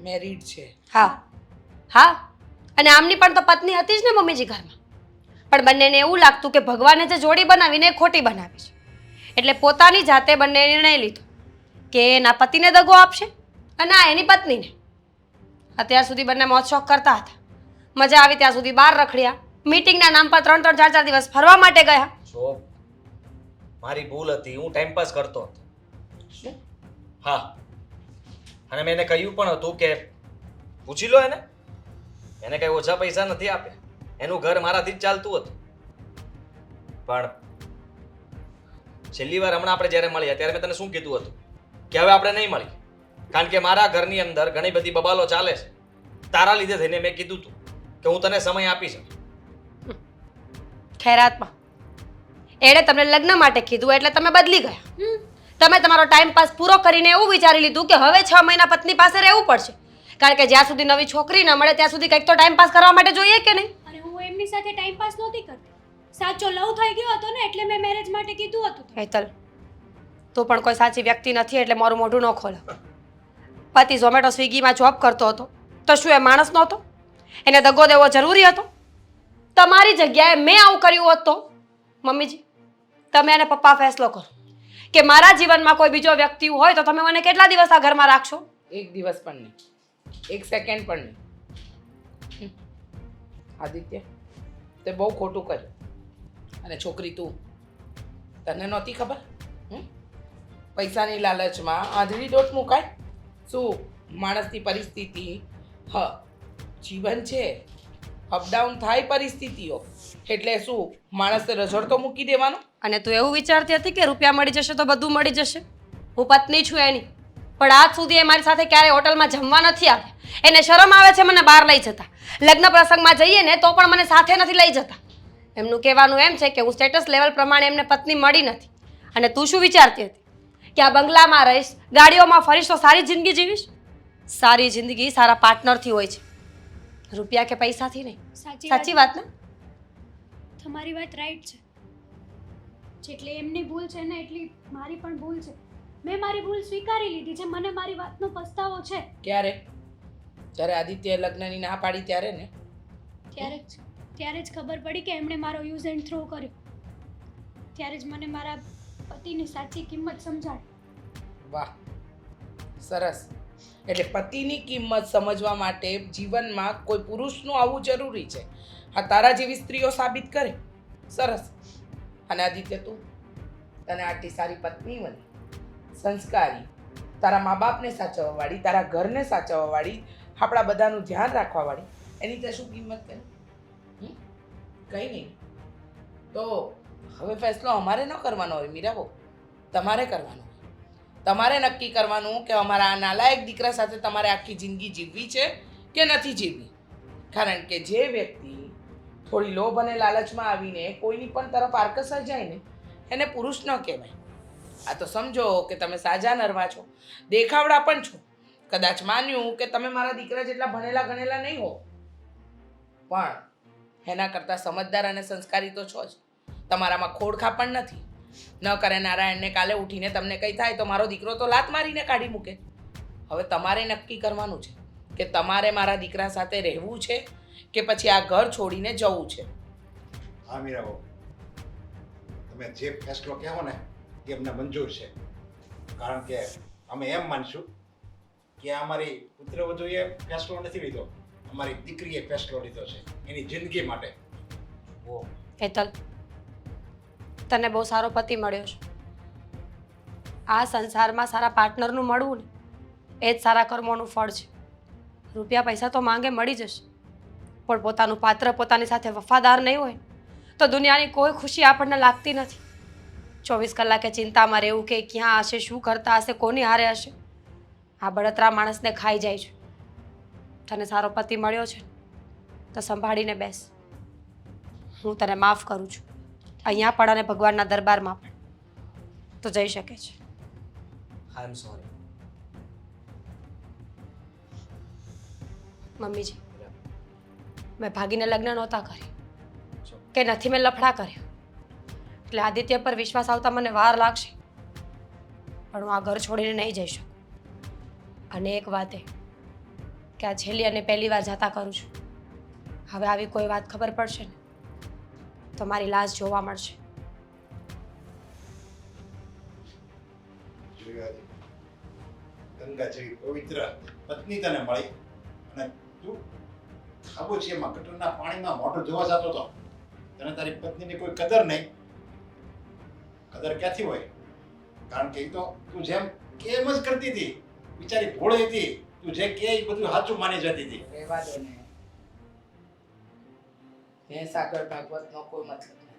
મેરીડ છે? હા હા, અને આમની પણ તો પત્ની હતી જ ને મમ્મીજી ઘરમાં. પણ બંનેને એવું લાગતું કે ભગવાને જે જોડી બનાવીને એ ખોટી બનાવી છે, એટલે પોતાની જાતે બંને નિર્ણય લીધો કે એના પતિને દગો આપશે અને આ એની પત્નીને. અત્યાર સુધી બંને મોજ શોખ કરતા હતા, મજા આવી ત્યાં સુધી બહાર રખડ્યા, મીટિંગના નામ પર 3-3, 4-4 દિવસ ફરવા માટે ગયા. જો મારી ભૂલ હતી, હું ટાઈમ પાસ કરતો હતો. શું? હા, અને મેં એને કહ્યું પણ હતું કે પૂછી લો એને કઈ ઓછા પૈસા નથી આપ્યા, એનું ઘર મારાથી જ ચાલતું હતું. પણ છેલ્લી વાર હમણાં આપણે જ્યારે મળ્યા ત્યારે મેં તને શું કીધું હતું કે હવે આપણે નહીં મળીએ, કારણ કે મારા ઘરની અંદર ઘણી બધી બબાલો ચાલે છે. તારા લીધે થઈને મેં કીધું હતું કે હું તને સમય આપીશ. ખૈરાતમાં એણે તમને લગ્ન માટે કીધું એટલે તમે બદલી ગયા. તમે તમારો ટાઈમ પાસ પૂરો કરીને એવું વિચારી લીધું કે હવે 6 મહિના પત્ની પાસે રહેવું પડશે, કારણ કે જ્યાં સુધી નવી છોકરી ન મળે ત્યાં સુધી કંઈક તો ટાઈમ પાસ કરવા માટે જોઈએ કે નહીં? અને હું એમની સાથે ટાઈમ પાસ નહોતી કરતી. સાચો લવ થઈ ગયો હતો ને એટલે મેં મેરેજ માટે કીધું હતું. હેતલ, તું પણ કોઈ સાચી વ્યક્તિ નથી એટલે મારું મોઢું ન ખોલ. પતિ ઝોમેટો સ્વિગીમાં જોબ કરતો હતો તો શું એ માણસ નહોતો? એને દગો દેવો જરૂરી હતો? તમારી જગ્યાએ મેં આવું કર્યું હોત તો મમ્મીજી તમે અને પપ્પા ફેસલો કરો કે મારા જીવનમાં કોઈ બીજો વ્યક્તિ હોય તો તમે મને કેટલા દિવસ આ ઘરમાં રાખશો? એક દિવસ પણ નહીં, એક સેકન્ડ પણ નહીં. આદિત્ય, તે બહુ ખોટું કર્યું. અને છોકરી તું, તને નહોતી ખબર? પૈસાની લાલચમાં આંધળી દોટ મુકાય? શું માણસની પરિસ્થિતિ જીવન છે, અપડાઉન થાય પરિસ્થિતિઓ, એટલે શું માણસને રઝળતો મૂકી દેવાનો? અને તું એવું વિચારતી હતી કે રૂપિયા મળી જશે તો બધું મળી જશે? હું પત્ની છું એની, પણ આજ સુધી એ મારી સાથે ક્યારેય હોટલમાં જમવા નથી આવ્યા. એને શરમ આવે છે મને બહાર લઈ જતા. લગ્ન પ્રસંગમાં જઈએ ને તો પણ મને સાથે નથી લઈ જતા. એમનું કહેવાનું એમ છે કે હું સ્ટેટસ લેવલ પ્રમાણે એમને પત્ની મળી નથી. અને તું શું વિચારતી હતી કે આ બંગલામાં રહીશ, ગાડીઓમાં ફરીશ તો સારી જિંદગી જીવીશ? સારી જિંદગી સારા પાર્ટનરથી હોય છે, રૂપિયા કે પૈસાથી નહીં. સાચી વાત ને? તમારી વાત રાઈટ છે. જેટલી એમની ભૂલ છે ને એટલી મારી પણ ભૂલ છે. મેં મારી ભૂલ સ્વીકારી લીધી છે. મને મારી વાતનો પસ્તાવો છે. ક્યારે? જ્યારે આદિત્ય લગ્નની ના પાડી ત્યારે ને? ત્યારે જ ખબર પડી કે એમણે મારો યુઝ એન્ડ થ્રો કર્યો. ત્યારે જ મને મારા પતિની સાચી કિંમત સમજાણી. વાહ, સરસ. એટલે પતિની કિંમત સમજવા માટે જીવનમાં કોઈ પુરુષનું આવવું જરૂરી છે. આ તારા જેવી સ્ત્રીઓ સાબિત કરે. સરસ. અને આદિત્ય, તું તને આટલી સારી પત્ની મળી, સંસ્કારી, તારા મા બાપને સાચવવાવાળી, તારા ઘરને સાચવવાવાળી, આપણા બધાનું ધ્યાન રાખવાવાળી, એની તે શું કિંમત કરે? કંઈ નહીં. તો હવે ફેસલો અમારે ન કરવાનો હોય મીરાબો, તમારે કરવાનો હોય. તમારે નક્કી કરવાનું કે અમારા આ નાલાયક દીકરા સાથે તમારે આખી જિંદગી જીવવી છે કે નથી જીવવી. કારણ કે જે વ્યક્તિ થોડી લોભ અને લાલચમાં આવીને કોઈની પણ તરફ આકર્ષાઈ જાય ને એને પુરુષ ન કહેવાય. આ તો સમજો કે તમે સાજા નરવા છો, દેખાવડા પણ છો. કદાચ માન્યું કે તમે મારા દીકરા જેટલા ભણેલા ગણેલા નહીં હો, પણ એના કરતાં સમજદાર અને સંસ્કારી તો છો જ. તમારામાં ખોડખા પણ નથી. ન કરે નારાયણને કાલે ઉઠીને તમને કંઈ થાય તો મારો દીકરો તો લાત મારીને કાઢી મૂકે. હવે તમારે નક્કી કરવાનું છે કે તમારે મારા દીકરા સાથે રહેવું છે કે પછી આ ઘર છોડીને જવું છે. હા મીરાબો, તમે જે ફેસલો કહેવો ને એ અમને મંજૂર છે. કારણ કે અમે એમ માનશું કે અમારી પુત્રવધુએ ફેસલો નથી લીધો, અમારી દીકરીએ ફેસલો લીધો છે એની જિંદગી માટે. હેતલ, તને બહુ સારો પતિ મળ્યો છે. આ સંસારમાં સારા પાર્ટનરનું મળવું ને એ જ સારા કર્મોનું ફળ છે. રૂપિયા પૈસા તો માંગે મળી જશે, પણ પોતાનું પાત્ર પોતાની સાથે વફાદાર નહીં હોય તો દુનિયાની કોઈ ખુશી આપણને લાગતી નથી. 24 કલાકે ચિંતામાં રહેવું કે ક્યાં હશે, શું કરતા હશે, કોની હારે હશે, આ બળતરા માણસને ખાઈ જાય છે. તને સારો પતિ મળ્યો છે તો સંભાળીને બેસ. હું તને માફ કરું છું, અહીંયા પણ અને ભગવાનના દરબારમાં પણ. તો જઈ શકે છે. આઈ એમ સોરી. મમ્મીજી, મેં ભાગીને લગ્ન નહોતા કર્યા કે નથી મેં લફડા કર્યા, એટલે આદિત્ય પર વિશ્વાસ આવતા મને વાર લાગશે, પણ હું આ ઘર છોડીને નહીં જઈ શકું. અને એક વાતે કે આ છેલ્લી અને પહેલી વાર જાતા કરું છું. હવે આવી કોઈ વાત ખબર પડશે ને તો મારી લાશ જોવા મળશે. ગંગા જેવી પવિત્ર પત્ની તને મળી અને તું ખાબોચિયામાં ગટરના પાણીમાં મોઢું ધોવા જતો હતો. તને તારી પત્નીની કોઈ કદર નહીં. કદર ક્યાંથી હોય? કારણ કે એ તો તું જેમ કે એમ જ કરતી હતી. બિચારી ભોળી હતી. તું જે કે એ બધું સાચું માની જતી હતી. રહેવા દો ને. ભેંસ આગળ ભાગવતનો કોઈ મતલબ નથી.